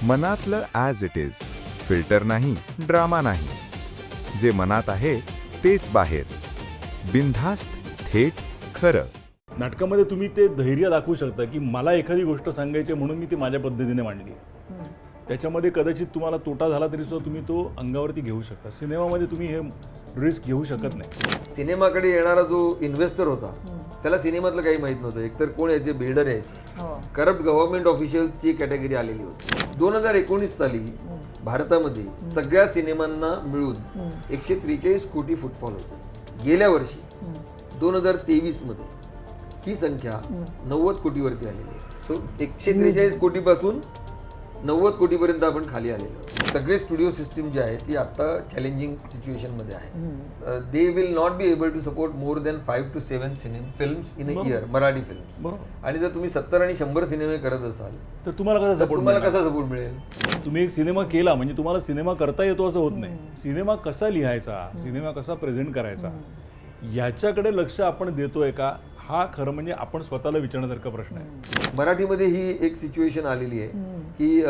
मनातलं as it is, filter नाही, drama नाही. जे मनात आहे तेच बाहेर. बिनधास्त, थेट, खरं. नाटकामध्ये तुम्ही ते धैर्य दाखवू शकता की मला एखादी गोष्ट सांगायची म्हणून मी ती माझ्या पद्धतीने मांडली. त्याच्यामध्ये कदाचित तुम्हाला तोटा झाला तरी सुद्धा तुम्ही तो अंगावरती घेऊ शकता. सिनेमामध्ये तुम्ही हे रिस्क घेऊ शकत नाही. सिनेमाकडे येणारा जो इन्व्हेस्टर होता त्याला सिनेमातलं काही माहित नव्हतं. एकतर कोण यायचे, बिल्डर यायचे, करप्ट गव्हर्नमेंट ऑफिशियल्सची कॅटेगरी आलेली होती. 2019 साली भारतामध्ये सगळ्या सिनेमांना मिळून 143 कोटी फुटफॉल होते. गेल्या वर्षी 2023 मध्ये ही संख्या 90 कोटीवरती आलेली आहे. सो 143 कोटीपासून 90 कोटीपर्यंत आपण खाली आलेलो आहोत. सगळे स्टुडिओ सिस्टीम जे आहे ती आता चॅलेंजिंग सिच्युएशन मध्ये आहे. They will not be able to support more than 5 to 7 films in a year, Marathi films. आणि जर तुम्ही 70 आणि 100 सिनेमे करत असाल तर तुम्हाला कसा सपोर्ट मिळेल? तुम्ही एक सिनेमा केला म्हणजे तुम्हाला सिनेमा करता येतो असं होत नाही. सिनेमा कसा लिहायचा, सिनेमा कसा प्रेझेंट करायचा याच्याकडे लक्ष आपण देतोय का, हा खरं म्हणजे आपण स्वतःला विचारण्यासारखा प्रश्न आहे. मराठीमध्ये ही एक सिच्युएशन आलेली आहे की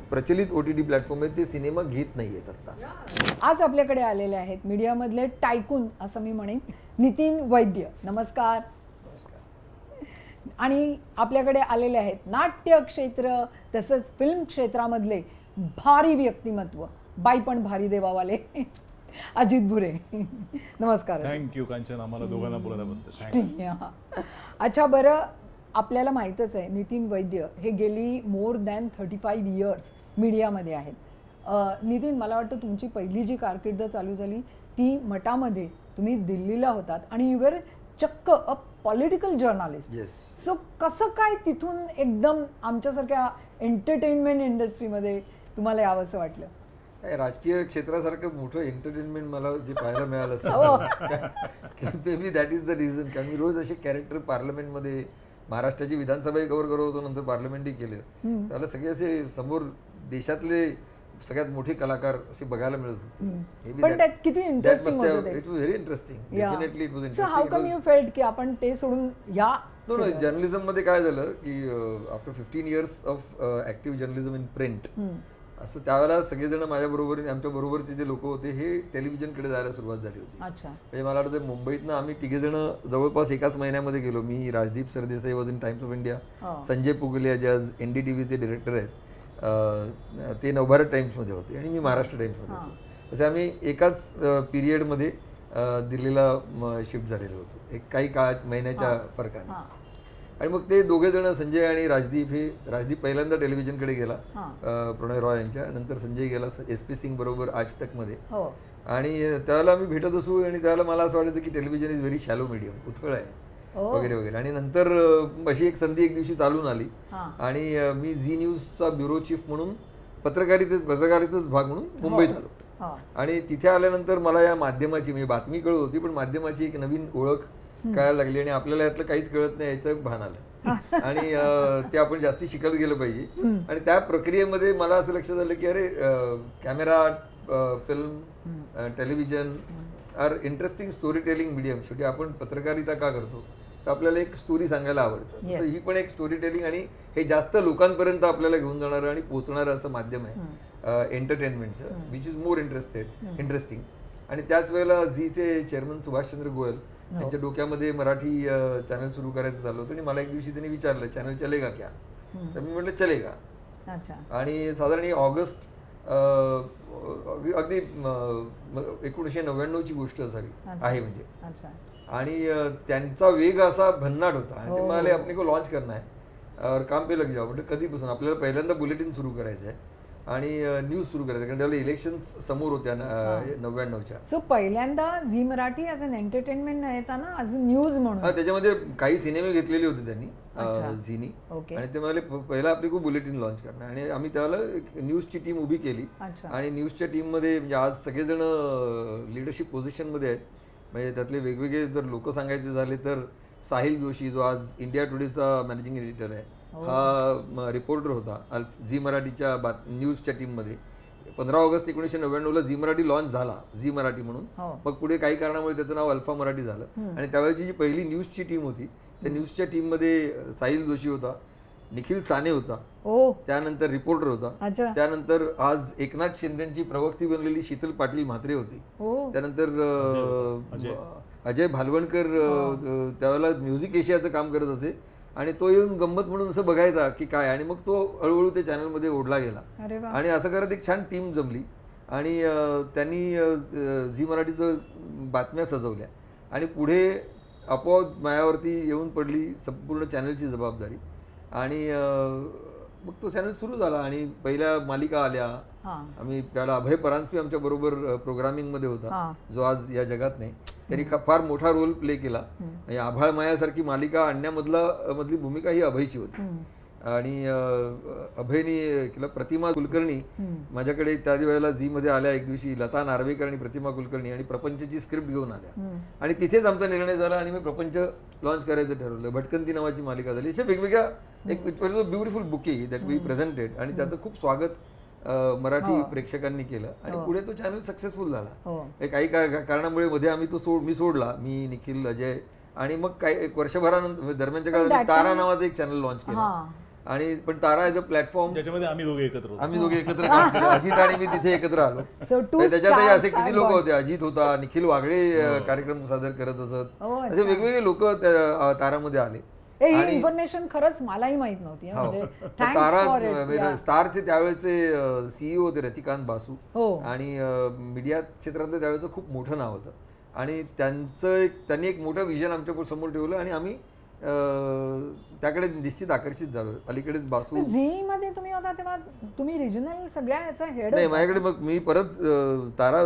प्रचलित OTT प्लॅटफॉर्म आहे ते सिनेमा घेत नाहीयेत आता. आज आपल्याकडे आलेले आहेत मीडियामधले टायकून असं मी म्हणेन, नितीन वैद्य. नमस्कार. आणि आपल्याकडे आलेले आहेत नाट्य क्षेत्र तसंच फिल्म क्षेत्रामधले भारी व्यक्तिमत्व, बाई पण भारी देवावाले, अजित भुरे. नमस्कार. थँक्यू कांचन, आम्हाला दोघांना बोलल्याबद्दल. अच्छा, बरं, आपल्याला माहीतच आहे नितीन वैद्य हे गेली मोर दॅन 35 इयर्स मीडियामध्ये आहेत. नितीन, मला वाटतं तुमची पहिली जी कारकीर्द चालू झाली ती मटामध्ये, तुम्ही दिल्लीला होतात आणि यू वर चक्क अ पॉलिटिकल जर्नलिस्ट. सो कसं काय तिथून एकदम आमच्यासारख्या एंटरटेनमेंट इंडस्ट्रीमध्ये तुम्हाला यावंसं वाटलं? राजकीय क्षेत्रासारखं मोठं एंटरटेनमेंट मला जे पाहायला मिळालं असं may be that is the reason. कारण मी रोज असे कॅरेक्टर पार्लमेंटमध्ये, महाराष्ट्राची विधानसभाही कव्हर करत होतो, नंतर पार्लमेंटही केलं. त्याला सगळे असे समोर देशातले सगळ्यात मोठे कलाकार असे बघायला मिळत होते. पण त्यात किती इंटरेस्टिंग होतं ते. It was very interesting. Definitely it was interesting. So how come you felt की आपण ते सोडून या जर्नलिझम मध्ये काय झालं की after 15 years of active journalism in print, असं त्यावेळेला सगळेजण माझ्या बरोबर, आमच्या बरोबरचे जे लोक होते हे टेलिव्हिजनकडे जायला सुरुवात झाली होती. म्हणजे मला वाटतं मुंबईतनं आम्ही तिघेजण जवळपास एकाच महिन्यामध्ये गेलो. मी, Rajdeep Sardesai was in Times of India, Sanjay Pugalia जे आज NDTVचे डिरेक्टर आहेत ते नवभारत टाइम्समध्ये होते आणि मी महाराष्ट्र टाइम्समध्ये होतो. असे आम्ही एकाच पिरियडमध्ये दिल्लीला शिफ्ट झालेलो होतो, एक काही काळात, महिन्याच्या फरकाने. आणि मग ते दोघे जण, संजय आणि राजदीप पहिल्यांदा टेलिव्हिजनकडे गेला प्रणय रॉय यांच्या, नंतर संजय गेला SP सिंग बरोबर आज तक मध्ये. आणि त्यावेळेला आम्ही भेटत असू आणि त्यावेळेला मला असं वाटायचं की television is very shallow medium, उथळ आहे वगैरे वगैरे. आणि नंतर अशी एक संधी एक दिवशी चालून आली आणि मी झी न्यूजचा ब्युरो चीफ म्हणून पत्रकारितेच भाग म्हणून मुंबईत आलो. आणि तिथे आल्यानंतर मला या माध्यमाची, म्हणजे बातमी कळत होती पण माध्यमाची एक नवीन ओळख कळायला लागली आणि आपल्याला यातलं काहीच कळत नाही याचं भान आलं आणि ते आपण जास्ती शिकत गेलं पाहिजे. आणि त्या प्रक्रियेमध्ये मला असं लक्षात आलं की अरे camera, film, television are interesting story telling medium. शेवटी आपण पत्रकारिता का करतो तर आपल्याला एक स्टोरी सांगायला आवडतं. तसं ही पण एक स्टोरी टेलिंग आणि हे जास्त लोकांपर्यंत आपल्याला घेऊन जाणारं आणि पोहोचणारं असं माध्यम आहे एंटरटेनमेंटचं, विच इज मोर इंटरेस्टिंग. आणि त्याच वेळेला झीचे चेअरमन सुभाषचंद्र गोयल त्यांच्या डोक्यामध्ये मराठी चॅनल सुरू करायचं चालू होतं आणि मला एक दिवशी त्यांनी विचारलं चॅनल चलेगा क्या, तर मी म्हटलं चलेगा. आणि साधारण ऑगस्ट अगदी 1999ची गोष्ट असावी आहे म्हणजे. आणि त्यांचा वेग असा भन्नाट होता आणि ते म्हणाले आपण को लॉन्च करना है और काम पे लग जाओ. म्हणजे कधीपासून आपल्याला पहिल्यांदा बुलेटिन सुरू करायचं आहे आणि न्यूज सुरू करायचं, कारण त्यावेळेला इलेक्शन समोर होत्या 99च्या. सो पहिल्यांदा Zee Marathi as an entertainment येताना ॲज अ न्यूज म्हणून त्याच्यामध्ये काही सिनेमे घेतलेले होते त्यांनी झीनी. आणि ते म्हणाले पहिला आपली खूप बुलेटिन लॉन्च करणार. आणि आम्ही त्यावेळेला एक न्यूजची टीम उभी केली आणि न्यूजच्या टीममध्ये म्हणजे आज सगळेजण लिडरशिप पोझिशनमध्ये आहेत. म्हणजे त्यातले वेगवेगळे जर लोक सांगायचे झाले तर साहिल जोशी जो आज इंडिया टुडेचा मॅनेजिंग एडिटर आहे, हा रिपोर्टर होता झी मराठीच्या न्यूजच्या टीममध्ये. 15 ऑगस्ट 1999ला झी मराठी लॉन्च झाला, झी मराठी म्हणून. मग पुढे काही कारणामुळे त्याचं नाव अल्फा मराठी झालं. आणि त्यावेळेची जी पहिली न्यूजची टीम होती त्या न्यूजच्या टीममध्ये साहिल जोशी होता, निखिल साने होता, ओ त्यानंतर रिपोर्टर होता, अच्छा त्यानंतर आज एकनाथ शिंदेची प्रवक्ती बनलेली शीतल पाटील म्हात्रे होती, ओ त्यानंतर अजय भालवणकर त्यावेळेला म्युझिक एशियाचं काम करत असे आणि तो येऊन गंमत म्हणून असं बघायचा की काय, आणि मग तो हळूहळू त्या चॅनलमध्ये ओढला गेला अरे वा आणि असं करत एक छान टीम जमली आणि त्यांनी झी मराठीचं बातम्या सजवल्या आणि पुढे आपोआप मायावरती येऊन पडली संपूर्ण चॅनलची जबाबदारी आणि मग तो चॅनल सुरू झाला आणि पहिल्या मालिका आल्या. हां आम्ही त्याला अभय परांजपे आमच्या बरोबर प्रोग्रामिंगमध्ये होता, हां जो आज या जगात नाही. त्यांनी फार मोठा रोल प्ले केला. आणि आभाळ मायासारखी मालिका आणण्यामधली भूमिका ही अभयची होती आणि अभयनी केलं. प्रतिमा कुलकर्णी माझ्याकडे त्या वेळेला झी मध्ये आल्या एक दिवशी, लता नार्वेकर आणि प्रतिमा कुलकर्णी, आणि प्रपंचची स्क्रिप्ट घेऊन आल्या आणि तिथेच आमचा निर्णय झाला आणि मी प्रपंच लॉन्च करायचं ठरवलं. भटकंती नावाची मालिका झाली. अशा वेगवेगळ्या एक it was a beautiful bouquet that we presented आणि त्याचं खूप स्वागत मराठी प्रेक्षकांनी केलं आणि पुढे तो चॅनल सक्सेसफुल झाला. काही कारणामुळे मध्ये आम्ही मी सोडला, मी निखिल अजय, आणि मग काही एक वर्षभरानंतर दरम्यानच्या काळात तारा नावाचं एक चॅनल लॉन्च केलं आणि पण तारा ॲज अ प्लॅटफॉर्म त्याच्यामध्ये आम्ही दोघे एकत्र काम केलं. अजित आणि मी तिथे एकत्र आलो. त्याच्यातही असे किती लोक होते, अजित होता, निखिल वागळे कार्यक्रम सादर करत असत, असे वेगवेगळे लोक त्या तारामध्ये आले. ही इन्फॉर्मेशन खरंच मलाही माहित नव्हती म्हणजे तारा स्टारचे त्यावेळेचे सीईओ होते रतिकांत बासू आणि मीडिया क्षेत्रातलं त्यावेळेचं खूप मोठं नाव होतं आणि त्यांनी एक मोठं विजन आमच्या समोर ठेवलं आणि आम्ही त्याकडे निश्चित आकर्षित झालो. अलीकडेच बासू झी मध्ये तुम्ही होता तेव्हा तुम्ही रिजनल सगळ्या याचा हेड नाही, माझ्याकडे मग मी परत तारा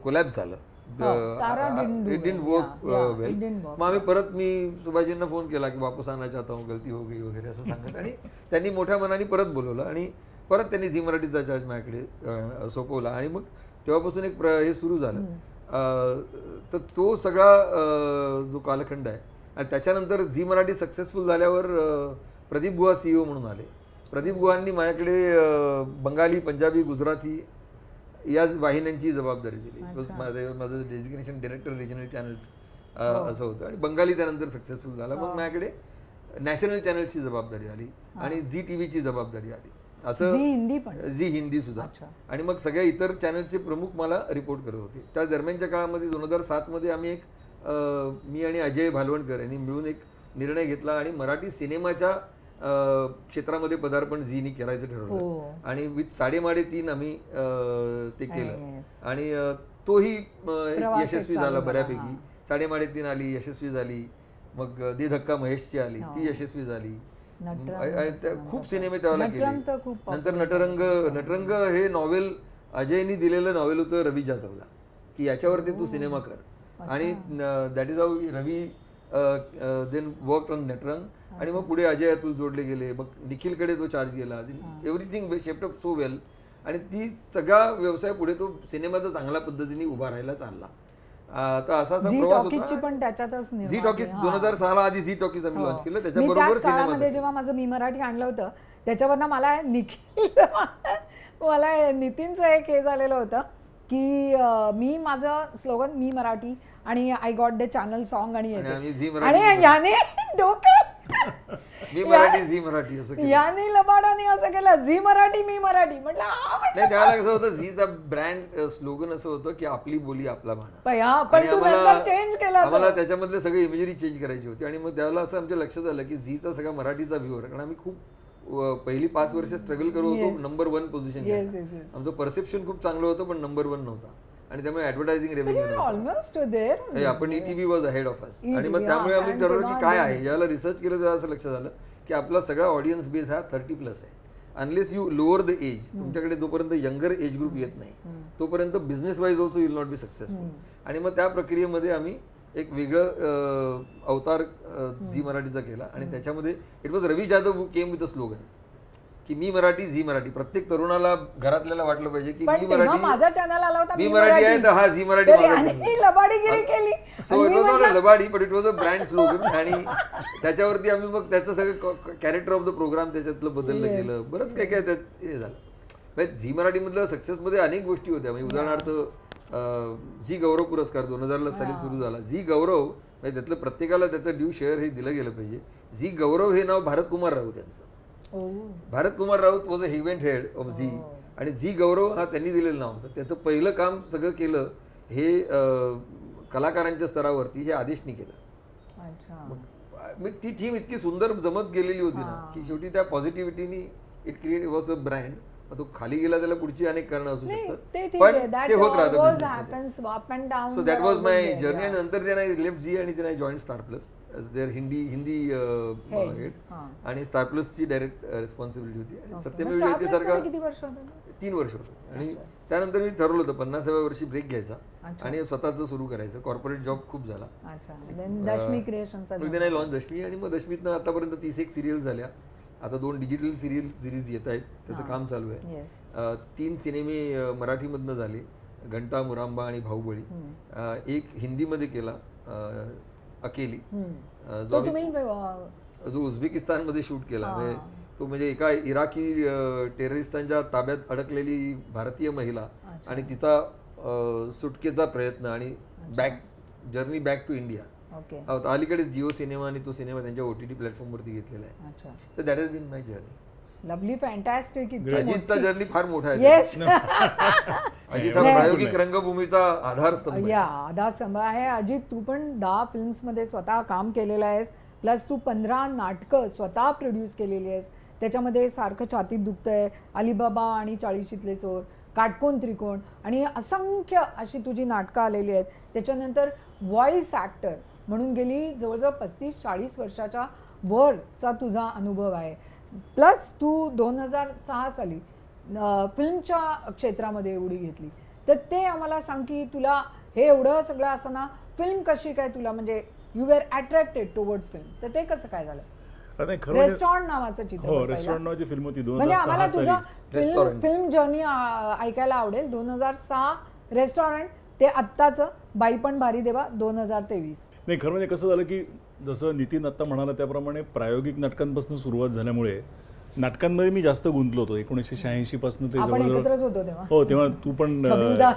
कोलॅप्स झालं. इट डिडंट वर्क वेल. मग आम्ही परत मी सुभाषजींना फोन केला की वापस आना चाहता हूँ, गलती हो गई वगैरे असं सांगत, आणि त्यांनी मोठ्या मनाने परत बोलवलं आणि परत त्यांनी झी मराठीचा चार्ज माझ्याकडे सोपवला आणि मग तेव्हापासून एक हे सुरू झालं. तर तो सगळा जो कालखंड आहे आणि त्याच्यानंतर झी मराठी सक्सेसफुल झाल्यावर प्रदीप गुहा सीईओ म्हणून आले. प्रदीप गुहांनी माझ्याकडे बंगाली, पंजाबी, गुजराती या वाहिन्यांची जबाबदारी दिली. माझं डेजिग्नेशन डायरेक्टर रिजनल चॅनल्स असं होतं आणि बंगाली त्यानंतर सक्सेसफुल झाला. मग माझ्याकडे नॅशनल चॅनल्सची जबाबदारी आली आणि झी टीव्हीची जबाबदारी आली, असं झी हिंदी सुद्धा. आणि मग सगळ्या इतर चॅनलचे प्रमुख मला रिपोर्ट करत होते. त्या दरम्यानच्या काळामध्ये 2007 मध्ये आम्ही मी आणि अजय भालवणकर यांनी मिळून एक निर्णय घेतला आणि मराठी सिनेमाच्या क्षेत्रामध्ये पदार्पण झीनी करायचं ठरवलं आणि विथ 3.5 आम्ही ते केलं आणि तोही यशस्वी झाला बऱ्यापैकी. 3.5 आली, यशस्वी झाली. मग दे धक्का महेशची आली, ती यशस्वी झाली. खूप सिनेमे त्यावेळेला केले. नंतर नटरंग हे नॉवेल अजयनी दिलेलं नॉवेल होतं रवी जाधवला की याच्यावरती तू सिनेमा कर आणि that is how Ravi then work on Natrang आणि मग पुढे अजय अतुल जोडले गेले. मग निखिलकडे तो चार्ज गेला. Everything shaped up so well आणि ती सगळा व्यवसाय पुढे तो सिनेमाचा चांगल्या पद्धतीने उभा राहायला चालला. तर असा प्रवास होता. झी टॉकीज 2006 आधी झी टॉकीज आम्ही लॉन्च केलं. त्याच्याबरोबर सिनेमा जेव्हा माझं मी मराठी आणलं होतं त्याच्यावर मला नितीनचं एक हे झालेलं होतं की मी माझं स्लोगन मी मराठी आणि I got the channel song आणि याने डोक्यात मी मराठी झी मराठी असं याने लबाडाने असं केलं झी मराठी मी मराठी म्हटलं. नाही, त्यावेळेला कसं होतं, झीचा ब्रँड स्लोगन असं होतं की आपली बोली आपला भाषा. पण चेंज केला, आम्हाला त्याच्यामधले सगळे इमेजरी चेंज करायची होती आणि मग त्यावेळेला असं आमच्या लक्षात आलं की झीचा सगळा मराठीचा व्ह्यूअर, कारण आम्ही खूप पहिली 5 वर्ष स्ट्रगल करत होतो नंबर 1 पोझिशन. आमचं परसेप्शन खूप चांगलं होतं पण नंबर 1 नव्हता आणि त्यामुळे ऍडव्हर्टायझिंग रेव्हेन्यू आपण ETV was ahead of us. आणि मग त्यामुळे आम्ही ठरवलं की काय आहे, याला रिसर्च केलं तेव्हा असं लक्षात आलं की आपला सगळा ऑडियन्स बेस हा 30+ आहे. Unless you lower the age, तुमच्याकडे जोपर्यंत यंगर एज ग्रुप येत नाही तोपर्यंत business wise also will not be successful. आणि मग त्या प्रक्रियेमध्ये आम्ही एक वेगळं अवतार झी मराठीचा केला आणि त्याच्यामध्ये it was Ravi Jadhav who came with a slogan की मी मराठी झी मराठी. प्रत्येक तरुणाला घरातल्याला वाटलं पाहिजे की मी मराठी, माझा चॅनल आला होता मी मराठी आहे तर हा झी मराठी लबाडीगिरी केली. So it was not a लबाडी but it was a brand slogan आणि त्याच्यावरती आम्ही मग त्याचं सगळं कॅरेक्टर ऑफ द प्रोग्राम त्याच्यातलं बदललं गेलं. बरंच काय काय त्यात हे झालं. झी मराठीमधलं सक्सेसमध्ये अनेक गोष्टी होत्या. म्हणजे उदाहरणार्थ झी गौरव पुरस्कार 2000 साली सुरू झाला. झी गौरव म्हणजे त्यातलं प्रत्येकाला त्याचं ड्यू शेअर हे दिलं गेलं पाहिजे. झी गौरव हे नाव भारत कुमार राव त्यांचं Bharat Kumar Raut was a event head of Zee, आणि झी गौरव हा त्यांनी दिलेलं नाव होतं. त्याचं पहिलं काम सगळं केलं हे कलाकारांच्या स्तरावरती हे आदेशनी केलं. अच्छा. मग ती थीम इतकी सुंदर जमत गेलेली होती ना की शेवटी त्या पॉझिटिव्हिटीनी it create was a brand. तो खाली गेला त्याला पुढची अनेक कारणं असू शकतात, पण ते होत राहतं. So that was my journey. आणि नंतर त्यांना लेफ्ट झी आणि त्यांना join star plus as their Hindi head, आणि स्टार प्लसची डायरेक्ट रिस्पॉन्सिबिलिटी होती. आणि सत्यमेव जयते सारखा 3 वर्ष होतं. आणि त्यानंतर मी ठरवलं होतं 50व्या वर्षी ब्रेक घ्यायचा आणि स्वतःचं सुरू करायचं. कॉर्पोरेट जॉब खूप झाला. मग लॉन्च दशमी, आणि मग दशमीतनं आतापर्यंत 31 सिरियल झाल्या. आता 2 डिजिटल सिरीज येत आहेत, त्याचं काम चालू आहे. 3 सिनेमे मराठीमधनं झाले, घंटा, मुरांबा आणि भाऊबळी. एक हिंदीमध्ये केला, अकेली, जो उझबेकिस्तानमध्ये शूट केला. तो म्हणजे एका इराकी टेररिस्टांच्या ताब्यात अडकलेली भारतीय महिला आणि तिचा सुटकेचा प्रयत्न आणि जर्नी बॅक टू इंडिया. अलीकडेच जिओ सिनेमा आणि तो सिनेमा त्यांच्या OTT प्लॅटफॉर्मवरती घेतलेला आहे. तर that has been my journey. Lovely, fantastic. अजितचा जर्नी फार मोठा आहे. अजित हा प्रायोगिक रंगभूमीचा आधारस्तंभ आहे. अजित, तू पण 10 फिल्म्समध्ये स्वतः काम केलेलं आहेस, प्लस तू 15 नाटकं स्वतः प्रोड्यूस केलेली आहेस. त्याच्यामध्ये सारखं छातीत दुखतंय, अलिबाबा आणि 40शीतले चोर, काटकोन त्रिकोण, आणि असंख्य अशी तुझी नाटकं आलेली आहेत. त्याच्यानंतर व्हॉइस ॲक्टर म्हणून गेली जवळजवळ 35-40 वर्षाच्या वरचा तुझा अनुभव आहे. प्लस तू 2006 साली फिल्मच्या क्षेत्रामध्ये उडी घेतली. तर ते आम्हाला सांग की तुला हे एवढं सगळं असताना फिल्म कशी काय तुला, म्हणजे you were attracted towards film, तर ते कसं काय झालं? रेस्टॉरंट नावाचं चित्रपट, रेस्टॉरंट नावाची फिल्म होती म्हणजे आम्हाला तुझा फिल्म जर्नी ऐकायला आवडेल. 2006 रेस्टॉरंट ते आत्ताचं बाई पण भारी देवा 2023. नाही, खरं म्हणजे कसं झालं की जसं नितीन आत्ता म्हणाला त्याप्रमाणे प्रायोगिक नाटकांपासून सुरुवात झाल्यामुळे नाटकांमध्ये मी जास्त गुंतलो होतो. 1986 पासून ते जवळजवळ. हो, तेव्हा तू पण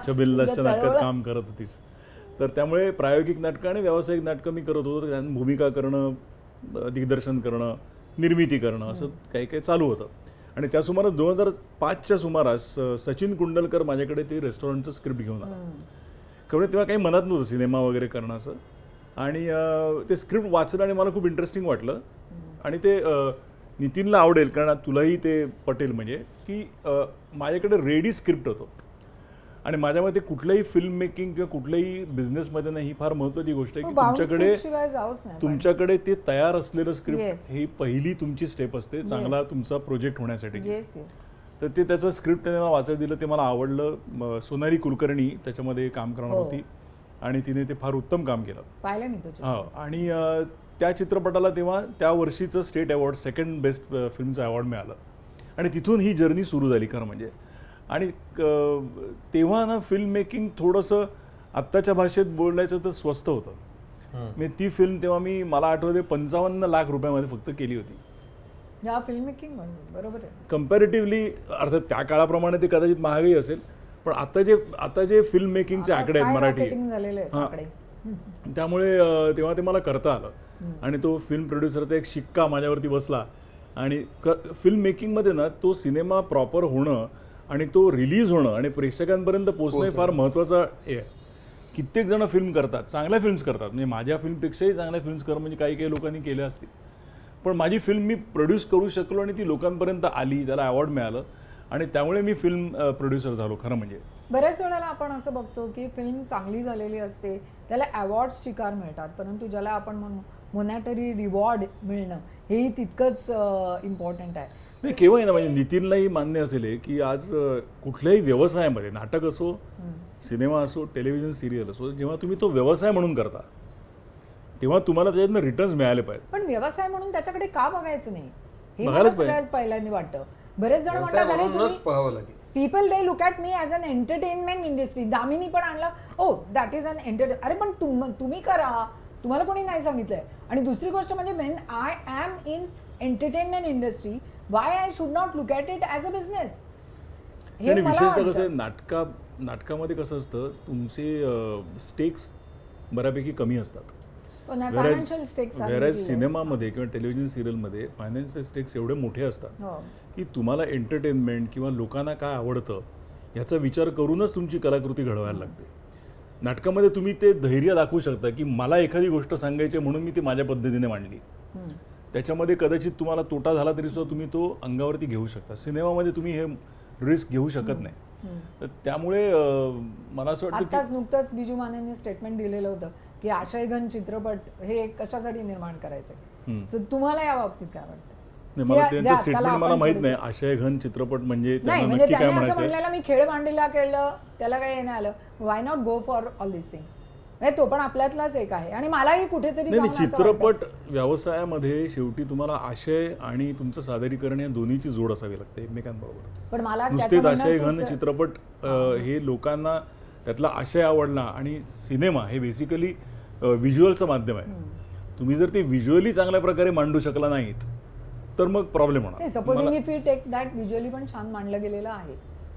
छबिलदासच्या नाटकात काम करत होतीस. तर त्यामुळे प्रायोगिक नाटकं आणि व्यावसायिक नाटकं मी करत होतो. त्यांनी भूमिका करणं, दिग्दर्शन करणं, निर्मिती करणं, असं काही काही चालू होतं. आणि त्या सुमारास 2005च्या सुमारास सचिन कुंडलकर माझ्याकडे ते रेस्टॉरंटचं स्क्रिप्ट घेऊन आला. खरं तेव्हा काही मनात नव्हतं सिनेमा वगैरे करणं असं. आणि ते स्क्रिप्ट वाचलं आणि मला खूप इंटरेस्टिंग वाटलं. आणि ते नितीनला आवडेल, कारण तुलाही ते पटेल, म्हणजे की माझ्याकडे रेडी स्क्रिप्ट होतं. आणि माझ्या मते कुठलंही फिल्म मेकिंग किंवा कुठल्याही बिझनेसमध्ये नाही, ही फार महत्त्वाची गोष्ट आहे की तुमच्याकडे ते तयार असलेलं स्क्रिप्ट ही पहिली तुमची स्टेप असते चांगला तुमचा प्रोजेक्ट होण्यासाठी. तर ते त्याचं स्क्रिप्ट त्याने मला वाचायला दिलं, ते मला आवडलं. सोनाली कुलकर्णी त्याच्यामध्ये काम करणार होती आणि तिने ते फार उत्तम काम केलं. आणि त्या चित्रपटाला तेव्हा त्या वर्षीचं स्टेट अवॉर्ड, सेकंड बेस्ट फिल्मचं अवॉर्ड मिळालं. आणि तिथून ही जर्नी सुरू झाली खरं म्हणजे. आणि तेव्हा ना फिल्म मेकिंग थोडंसं आत्ताच्या भाषेत बोलायचं तर स्वस्त होतं. म्हणजे ती फिल्म तेव्हा मला आठवते 55 लाख रुपयामध्ये फक्त केली होती. फिल्म मेकिंग बरोबर आहे. कम्पॅरेटिव्हली अर्थात त्या काळाप्रमाणे ते कदाचित महागही असेल, पण आता जे फिल्म मेकिंगचे आकडे आहेत मराठी, त्यामुळे तेव्हा ते मला करता आलं. आणि तो फिल्म प्रोड्युसरचा एक शिक्का माझ्यावरती बसला. आणि फिल्म मेकिंगमध्ये ना तो सिनेमा प्रॉपर होणं आणि तो रिलीज होणं आणि प्रेक्षकांपर्यंत पोहोचणं फार महत्त्वाचं आहे. कित्येक जण फिल्म करतात, चांगल्या फिल्म्स करतात, म्हणजे माझ्या फिल्मपेक्षाही चांगल्या फिल्म्स कर म्हणजे काही लोकांनी केल्या असतील. पण माझी फिल्म मी प्रोड्यूस करू शकलो आणि ती लोकांपर्यंत आली, त्याला अवॉर्ड मिळालं आणि त्यामुळे मी फिल्म प्रोड्युसर झालो खरं म्हणजे. बऱ्याच वेळेला आपण असं बघतो की फिल्म चांगली झालेली असते, त्याला अवॉर्ड्स चिकार मिळतात, परंतु ज्याला आपण मॉनिटरी रिवॉर्ड मिळणं हेही तितकंच इम्पॉर्टंट आहे. नाही, केव्हाही ना, म्हणजे नितीनलाही मान्य असेल की आज कुठल्याही व्यवसायामध्ये, नाटक असो, सिनेमा असो, टेलिव्हिजन सिरियल असो, जेव्हा तुम्ही तो व्यवसाय म्हणून करता तेव्हा तुम्हाला त्याच्यातनं रिटर्न्स मिळाले पाहिजे. पण व्यवसाय म्हणून त्याच्याकडे का बघायचं नाही हे मला सगळ्यात पहिल्यांदा वाटतं. बरेच जण म्हणतात people they look at me as an entertainment industry. Damini पण आणला, oh that is an entertain. अरे पण तुम्ही करा, तुम्हाला कोणी नाही सांगितलंय. आणि दुसरी गोष्ट म्हणजे when I am in entertainment industry, why I should not look at it as a business. हे विशेषतः कसं आहे, नाटकामध्ये कसं असतं, तुमचे स्टेक्स बऱ्यापैकी कमी असतात. नाही, financial stakes are वेराज little less. सिनेमामध्ये किंवा टेलिव्हिजन सिरियलमध्ये फायनान्शियल स्टेक्स एवढे मोठे असतात हो. की तुम्हाला एंटरटेनमेंट किंवा लोकांना काय आवडतं याचा विचार करूनच तुमची कलाकृती घडवायला लागते. नाटकामध्ये तुम्ही ते धैर्य दाखवू शकता की मला एखादी गोष्ट सांगायची आहे म्हणून मी ती माझ्या पद्धतीने मांडली. त्याच्यामध्ये कदाचित तुम्हाला तोटा झाला तरी सुद्धा तुम्ही तो अंगावरती घेऊ शकता. सिनेमामध्ये तुम्ही हे रिस्क घेऊ शकत नाही. तर त्यामुळे मला असं वाटतं आताच नुकतंच बिजू मानेंनी स्टेटमेंट दिलेलं होतं की आशयघन चित्रपट हे कशासाठी निर्माण करायचे. So तुम्हाला या बाबतीत काय वाटतं? नाही, मला की त्यांचं ज्या स्टेटमेंट त्याला मला आपण माहित थोडंसं- नाही. आशयघन चित्रपट म्हणजे नाही त्यांना म्हणजे नक्की काय त्याने असं म्हणायचं म्हणलेलं मी खेळ मांडीला खेळलं त्याला काही हे नाही आलं. Why not go for all this things. म्हणजे तो पण आपल्यातलाच एक आहे आणि मलाही कुठेतरी नाही जाऊन असं चित्रपट वाटतं. व्यवसायामध्ये शेवटी तुम्हाला आशय आणि तुमचं सादरीकरण या दोन्हीची जोड असावी लागते एकमेकांबरोबर. पण मला त्याचं नुसतेच म्हणणं आशयघन तूच- चित्रपट हे लोकांना त्यातला आशय आवडला आणि सिनेमा हे बेसिकली व्हिज्युअलचं माध्यम आहे. तुम्ही जर ते व्हिज्युअली चांगल्या प्रकारे मांडू शकला नाहीत तर मग प्रॉब्लेम होणार. Supposing if you take that visually पण छान मांडलं गेलेलं आहे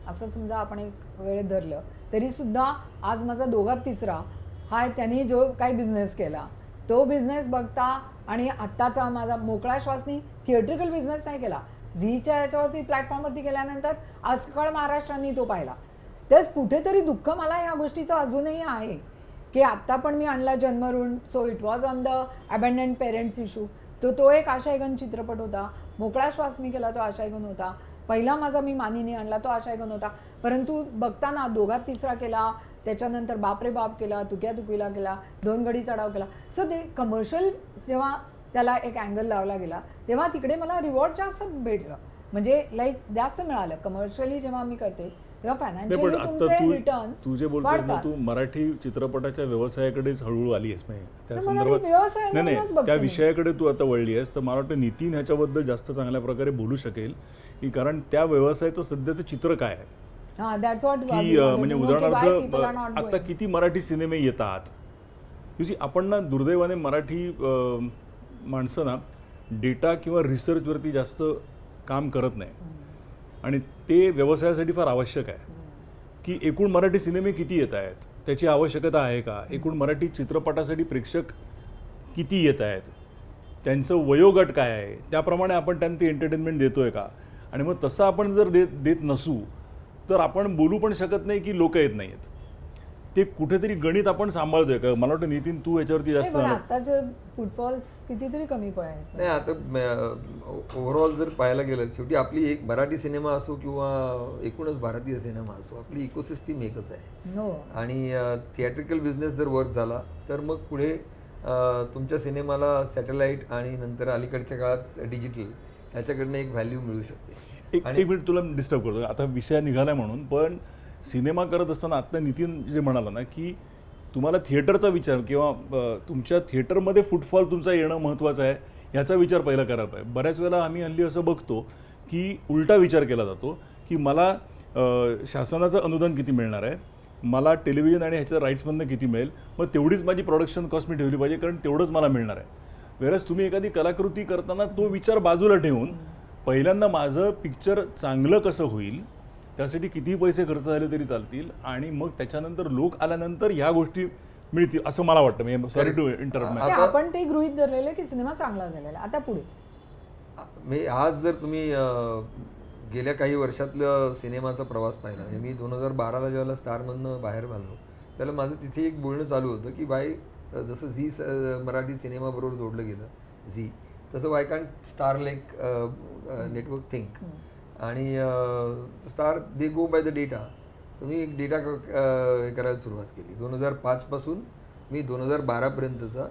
असं समजा आपण एक वेळ धरलं तरी सुद्धा आज माझा दोघात तिसरा हा त्यांनी जो काही बिझनेस केला तो बिझनेस बघता आणि आत्ताचा माझा मोकळा श्वासनी थिएट्रिकल बिझनेस नाही केला. झीच्या याच्यावरती प्लॅटफॉर्मवरती केल्यानंतर आजकाल महाराष्ट्रांनी तो पाहिला. तेच कुठेतरी दुःख मला ह्या गोष्टीचं अजूनही आहे की आत्ता पण मी आणला जन्मऋण. So it was on the abandoned parents issue. तो एक आशयघन चित्रपट होता. मोकळा श्वास मी केला तो आशयघन होता. पहिला माझा मी मानिनी आणला तो आशयघन होता. परंतु बघताना दोघात तिसरा केला त्याच्यानंतर बाप रे बाप केला तुक्या तुकीला केला 2 गडी चढाव केला. सो ते कमर्शियल जेव्हा त्याला एक अँगल लावला गेला तेव्हा तिकडे मला रिवॉर्ड जास्त भेटलं. म्हणजे लाईक जास्त मिळालं. कमर्शियली जेव्हा मी करते तेव्हा पण फायनान्शियली आता तुमचे रिटर्न्स तू जे बोलतोस ना तू मराठी चित्रपटाच्या व्यवसायाकडेच हळूहळू आली आहेस त्या मराठी संदर्भात व्यवसायामधूनच नाही नाही बघते त्या मी. विषयाकडे तू आता वळली आहेस तर मला वाटतं नितीन ह्याच्याबद्दल जास्त चांगल्या प्रकारे बोलू शकेल की कारण त्या व्यवसायाचं सध्याचं चित्र काय आहे हा दॅट्स व्हॉट की म्हणजे उदाहरणार्थ आता किती मराठी सिनेमे येतात. युसी आपण ना दुर्दैवाने मराठी माणसं ना डेटा किंवा रिसर्चवरती जास्त काम करत नाही आणि ते व्यवसायासाठी फार आवश्यक आहे की एकूण मराठी सिनेमे किती येत आहेत त्याची आवश्यकता आहे का. एकूण मराठी चित्रपटासाठी प्रेक्षक किती येत आहेत त्यांचं वयोगट काय आहे त्याप्रमाणे आपण त्यांना ते एंटरटेनमेंट देतोय का. आणि मग तसं आपण जर देत नसू तर आपण बोलू पण शकत नाही की लोक येत नाहीत. ते कुठेतरी गणित आपण सांभाळतोय का. मला वाटतं नितीन तू याच्यावरती जास्त आताचे फुटफॉल्स कितीतरी कमी आहेत. नाही आता ओव्हरऑल जर पाहायला गेलं शेवटी आपली एक मराठी सिनेमा असो किंवा एकूणच भारतीय सिनेमा असो आपली इकोसिस्टीम एकच आहे. हो. आणि थिएट्रिकल बिझनेस जर वर्क झाला तर मग पुढे तुमच्या सिनेमाला सॅटेलाईट आणि नंतर अलीकडच्या काळात डिजिटल ह्याच्याकडनं एक व्हॅल्यू मिळू शकते. एक मिनिट तुला डिस्टर्ब करतो आता विषय निघाला म्हणून. पण सिनेमा करत असताना आता नितीन जे म्हणाला ना की तुम्हाला थिएटरचा विचार किंवा तुमच्या थिएटरमध्ये फुटफॉल तुमचा येणं महत्त्वाचं आहे ह्याचा विचार पहिला करायला पाहिजे. बऱ्याच वेळेला आम्ही हल्ली असं बघतो की उलटा विचार केला जातो की मला शासनाचं अनुदान किती मिळणार आहे मला टेलिव्हिजन आणि ह्याच्या राईट्समधनं किती मिळेल मग तेवढीच माझी प्रोडक्शन कॉस्ट मी ठेवली पाहिजे कारण तेवढंच मला मिळणार आहे. वेळेस तुम्ही एखादी कलाकृती करताना तो विचार बाजूला ठेवून पहिल्यांदा माझं पिक्चर चांगलं कसं होईल त्यासाठी किती पैसे खर्च झाले तरी चालतील आणि मग त्याच्यानंतर लोक आल्यानंतर ह्या गोष्टी मिळतील असं मला वाटतं. म्हणजे सॉरी टू इंटरप्ट. आपण ते गृहीत धरलेलं की सिनेमा चांगला झालेला. आता पुढे आज जर तुम्ही गेल्या काही वर्षातलं सिनेमाचा प्रवास पाहिला म्हणजे मी 2012ला ज्यावेळेला स्टारमधनं बाहेर आलो त्याला माझं तिथे एक बोलणं चालू होतं की बाय जसं झी मराठी सिनेमाबरोबर जोडलं गेलं झी तसं why can't star like network think आणि star they go by the data. तुम्ही एक डेटा हे करायला सुरुवात केली. 2005 पासून मी 2012पर्यंतचा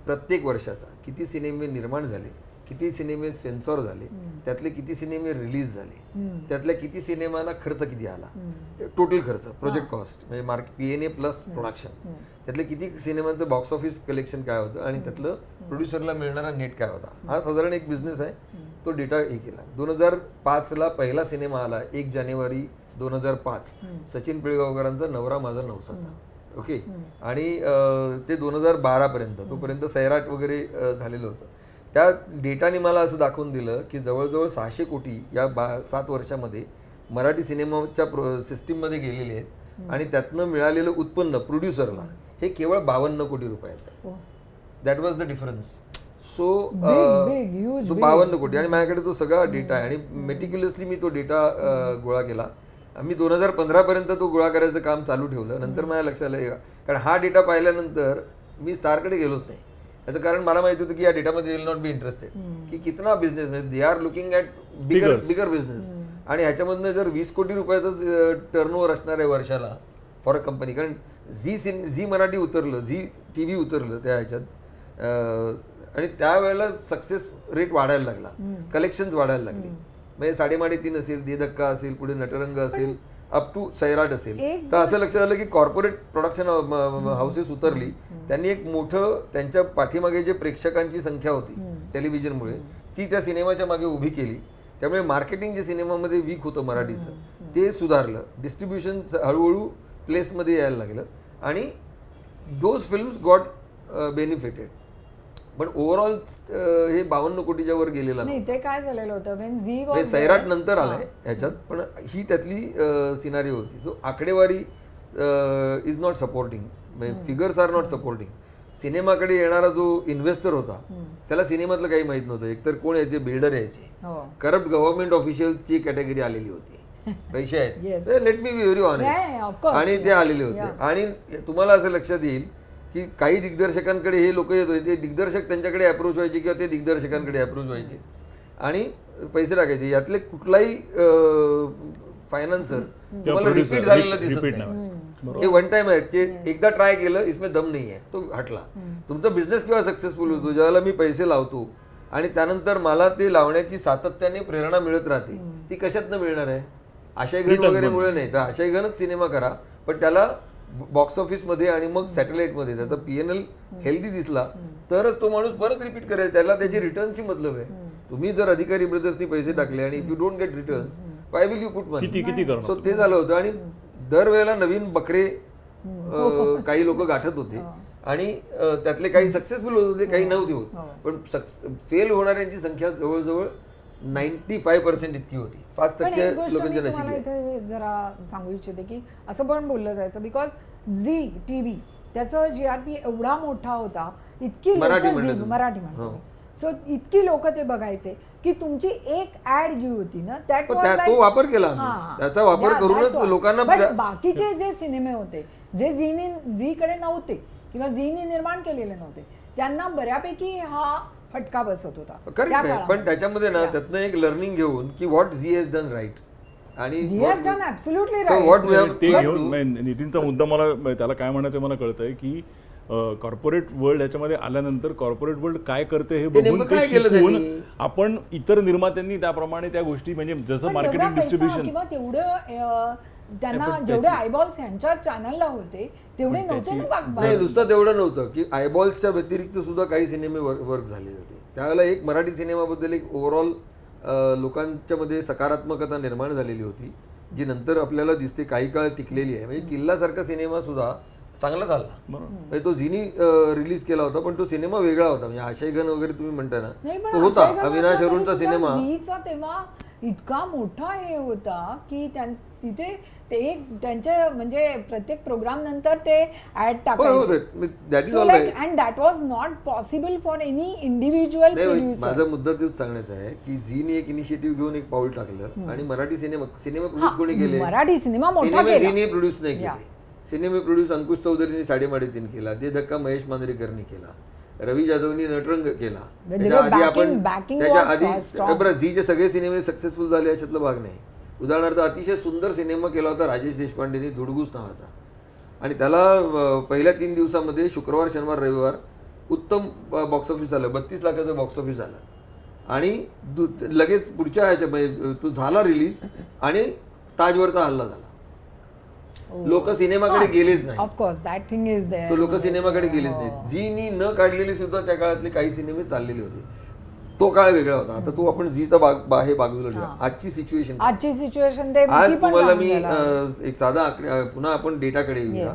प्रत्येक वर्षाचा किती सिनेमे निर्माण झाले किती सिनेमे सेन्सॉर झाले त्यातले किती सिनेमे रिलीज झाले त्यातल्या किती सिनेमांना खर्च किती आला टोटल खर्च प्रोजेक्ट कॉस्ट म्हणजे PNA प्लस प्रोडक्शन त्यातले किती सिनेमांचं बॉक्स ऑफिस कलेक्शन काय होतं आणि त्यातलं प्रोड्युसरला मिळणारा नेट काय होता. हा साधारण एक बिझनेस आहे. तो डेटा हे केला. 2005ला पहिला सिनेमा आला 1 जानेवारी 2005 सचिन पिळगावकरांचा नवरा माझा नवसाचा. ओके. आणि ते 2012पर्यंत तोपर्यंत सैराट वगैरे झालेलं होतं. त्या डेटाने मला असं दाखवून दिलं की जवळजवळ 600 कोटी या 7 वर्षामध्ये मराठी सिनेमाच्या सिस्टीममध्ये गेलेले आहेत आणि त्यातनं मिळालेलं उत्पन्न प्रोड्युसरला हे केवळ 52 कोटी रुपयाचं आहे. That was the difference. So big, huge, so big. 52 कोटी आणि माझ्याकडे तो सगळा डेटा आहे आणि मेटिक्युलसली मी तो डेटा गोळा केला. मी 2015 पर्यंत तो गोळा करायचं काम चालू ठेवलं. नंतर माझ्या लक्षात आलं कारण हा डेटा पाहिल्यानंतर मी स्टारकडे गेलोच नाही. याचं कारण मला माहिती होतं की या डेटामध्ये विल नॉट बी इंटरेस्टेड की कितना business, they are looking at bigger business. आणि ह्याच्यामधनं जर 20 कोटी रुपयाचं टर्नओव्हर असणार आहे वर्षाला फॉर अ कंपनी, कारण झी मराठी उतरलं, झी TV उतरलं त्या ह्याच्यात आणि त्यावेळेला सक्सेस रेट वाढायला लागला, कलेक्शन्स वाढायला लागली. म्हणजे 3.5 असेल, दे धक्का असेल, पुढे नटरंग असेल, अप टू सैराट असेल. तर असं लक्षात आलं की कॉर्पोरेट प्रोडक्शन हाऊसेस उतरली. त्यांनी एक मोठं त्यांच्या पाठीमागे जे प्रेक्षकांची संख्या होती टेलिव्हिजनमुळे ती त्या सिनेमाच्या मागे उभी केली. त्यामुळे मार्केटिंग जे सिनेमामध्ये वीक होतं मराठीचं ते सुधारलं. डिस्ट्रीब्युशन हळूहळू प्लेसमध्ये यायला लागलं आणि दोज फिल्म्स गॉट बेनिफिटेड. पण ओव्हरऑल हे 52 कोटीच्या वर गेलेला नाही. ते काय झालेलं होतं when Zee was म्हणजे सैराट there- नंतर आलाय ह्याच्यात, पण ही त्यातली सिनारी होती. सो आकडेवारी is not supporting, figures are not supporting. सिनेमाकडे येणारा जो इन्व्हेस्टर होता त्याला सिनेमातलं काही माहित नव्हतं. एकतर कोण यायचे, बिल्डर यायचे, हो. करप्ट गव्हर्नमेंट ऑफिशियलची कॅटेगरी आलेली होती. पैसे आहेत, Yes. Let me be very Yeah, of honest. course. आणि ते आलेले होते. Yeah. आणि तुम्हाला असं लक्षात येईल की काही दिग्दर्शकांकडे हे लोक येत होते, ते दिग्दर्शक त्यांच्याकडे अप्रोच व्हायचे किंवा ते दिग्दर्शकांकडे अप्रोच व्हायचे आणि पैसे टाकायचे. यातले कुठलाही फायनान्सर तुम्हाला रिपीट झालेला दिसत नाही. हे वन टाइम आहेत की एकदा ट्राय केलं, इसमें दम नाही आहे, तो हटला. तुमचा बिझनेस केव्हा सक्सेसफुल होतो, ज्यावेळेला मी पैसे लावतो आणि त्यानंतर मला ते लावण्याची सातत्याने प्रेरणा मिळत राहते. ती कशातनं मिळणार आहे? आशयघन वगैरे मुळे नाही, तर आशयघनच सिनेमा करा, पण त्याला बॉक्स ऑफिसमध्ये आणि मग सॅटेलाइटमध्ये त्याचा PNL हेल्दी दिसला तरच तो माणूस परत रिपीट करेल. त्याला त्याची रिटर्नची मतलब आहे. तुम्ही जर अधिकारी ब्रदर्सनी पैसे टाकले आणि if you don't get returns, why will you put money? किती करणार सो ते झालं होतं. आणि दरवेळेला नवीन बकरे काही लोक गाठत होते आणि त्यातले काही सक्सेसफुल होत होते, काही नव्हते होत. पण फेल होणाऱ्यांची संख्या जवळजवळ 95% इतकी होती. 5% पण एक गोष्ट मी लोकांच्या नशिबी तुम्हाला आहे. इथे जरा सांगू इच्छिते की असं पण बोललं जायचं बिकॉज झी TV त्याचं GRP एवढा मोठा होता, इतकी मराठी लोकं म्हणलं झी- तुम्ही. मराठी हो. म्हणतो. सो इतकी लोक ते बघायचे की तुमची एक ऍड जी होती ना पण तो वापर केला आम्ही. त्याचा वापर करूनच लोकांना बाकीचे जे सिनेमे होते जे झीकडे नव्हते किंवा झीनी निर्माण केलेले नव्हते त्यांना बऱ्यापैकी हा फटका बसत होता त्या करेक्ट आहे. काळामध्ये. पण त्याच्यामध्ये ना त्यातनं एक लर्निंग घेऊन की what Zee has done right आणि Zee has done absolutely So right. what we have ते to घेऊन do- म्हणजे नितीनचा मुद्दा मला त्याला काय म्हणायचं मला कळतंय की कॉर्पोरेट वर्ल्ड ह्याच्यामध्ये आल्यानंतर कॉर्पोरेट वर्ल्ड काय करते हे ते बघून नेमकं ते काय केलं शिकून त्यांनी? आपण इतर निर्मात्यांनी त्याप्रमाणे त्या गोष्टी म्हणजे जसं पण मार्केटिंग तेवढा पैसा डिस्ट्रीब्युशन किंवा तेवढं त्यांना पण जेवढे आयबॉल्स यांच्या चॅनलला होते तेवढे नव्हते ना नाही नुसतं तेवढं नव्हतं की आयबॉल्सच्या व्यतिरिक्त सुद्धा काही सिनेमे वर्क झालेले होते. त्यावेळेला एक मराठी सिनेमाबद्दल एक ओव्हरऑल लोकांच्या मध्ये सकारात्मकता निर्माण झालेली होती जी नंतर आपल्याला दिसते काही काळ टिकलेली आहे. म्हणजे किल्लासारखा सिनेमा सुद्धा चांगला झाला. म्हणजे तो झीनी रिलीज केला होता पण तो सिनेमा वेगळा होता. म्हणजे आशयघन वगैरे तुम्ही म्हणता ना, नाही, पण तो होता अक्षय अविनाश खन्नाचा अरुणचा तरी सिनेमा. सुद्धा झीचा तेव्हा इतका मोठा हे होता की तिथे ते त्यांचे म्हणजे प्रत्येक प्रोग्राम नंतर ते ऍड टाकायचे. That is all right. And that was not possible for any individual नाही प्रोड्युसर. माझा मुद्दा तेच सांगण्याचा आहे की झीने एक इनिशिएटिव्ह घेऊन एक पाऊल टाकलं आणि मराठी सिनेमा प्रोड्यूस कोणी केले? मराठी सिनेमा मोठा सिनेमे केला. झीने प्रोड्यूस नाही केले. सिनेमे प्रोड्यूस अंकुश चौधरीने 3.5 केला, दे धक्का महेश मांजरेकरनी केला, रवी जाधवनी नटरंग केला. त्याच्या आधी आपण त्याच्या आधी बरं झीचे सगळे सिनेमे सक्सेसफुल झाले याच्यातला भाग नाही. उदाहरणार्थ अतिशय सुंदर सिनेमा केला होता राजेश देशपांडेने धुडगूस नावाचा आणि त्याला पहिल्या 3 दिवसामध्ये शुक्रवार शनिवार रविवार उत्तम बॉक्स ऑफिस आलं. 32 लाखाचं बॉक्स ऑफिस आलं आणि लगेच पुढच्या ह्याच्यामध्ये तो झाला रिलीज आणि ताजवरचा हल्ला झाला. लोक सिनेमाकडे गेलेच नाही. Of course that thing is there. So लोक सिनेमाकडे गेलेच नाहीत. झीनी न काढलेले सुद्धा त्या काळातले काही सिनेमे चाललेले होते. तो काळ वेगळा होता. आता तो आपण झीचा हे बाजूला ठेवा. आजची सिच्युएशन ते आज किती पण तुम्हाला लांब मी गेला. एक साधा आकडे पुन्हा आपण डेटाकडे येऊया.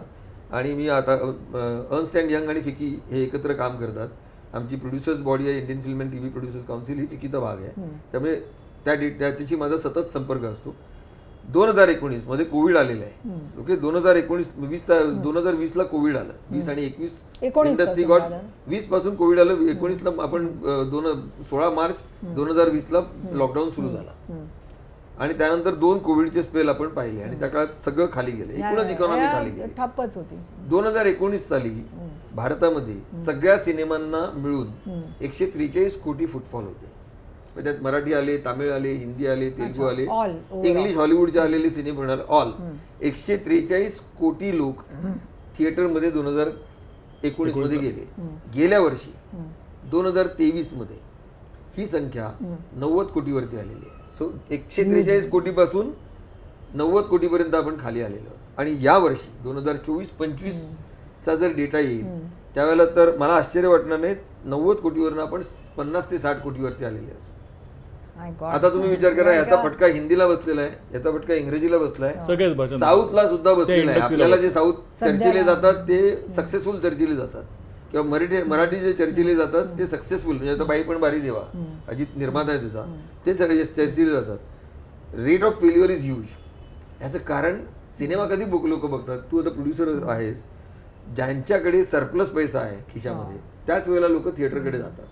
आणि मी आता अर्न्स्ट अँड यंग आणि फिकी हे एकत्र काम करतात. आमची प्रोड्युसर्स बॉडी आहे Indian film and TV producers council, ही फिकीचा भाग आहे. त्यामुळे त्याची माझा सतत संपर्क असतो. 2019 मध्ये कोविड आलेलं आहे. ओके, 2020 ला कोविड आलं, 20 आणि 21 इंडस्ट्री गॉट, 20 पासून कोविड आलं, 19 ला आपण 16 मार्च 2020 ला लॉकडाऊन सुरू झाला आणि त्यानंतर 2 कोविडचे स्पेल आपण पाहिले आणि त्या काळात सगळं खाली गेलं, एकूणच इकॉनॉमी खाली गेली. ठप्पच होती. 2019 साली भारतामध्ये सगळ्या सिनेमांना मिळून 143 कोटी फुटफॉल होते. त्यात मराठी आले, तामिळ आले, हिंदी आले, तेलुगू आले, इंग्लिश हॉलिवूडचे आलेले सिनेमा ऑल 143 कोटी लोक थिएटरमध्ये 2019 मध्ये गेले. गेल्या वर्षी 2023 मध्ये ही संख्या 90 कोटीवरती आलेली आहे. सो 143 कोटीपासून 90 कोटीपर्यंत आपण खाली आलेलो आहोत. आणि या वर्षी 2024-25 चा जर डेटा येईल त्यावेळेला तर मला आश्चर्य वाटणार नाही, 90 कोटीवरून आपण 50 ते 60 कोटीवरती आलेले असू. आता तुम्ही विचार करा, याचा फटका हिंदीला बसलेला आहे, याचा फटका इंग्रजीला बसलाय, सगळ्याच भाषा साऊथला सुद्धा बसलेला आहे. आपल्याला जे साऊथ चर्चेले जातात ते सक्सेसफुल चर्चेले जातात, किंवा मराठी जे चर्चेले जातात ते सक्सेसफुल, म्हणजे आता बाई पण बारी देवा, अजित निर्माता आहे त्याचा, ते सगळे चर्चेले जातात. Rate of failure is huge. याचं कारण सिनेमा कधी लोक बघतात, तू आता प्रोड्युसर आहेस, ज्यांच्याकडे सरप्लस पैसा आहे खिशामध्ये त्याच वेळेला लोक थिएटरकडे जातात.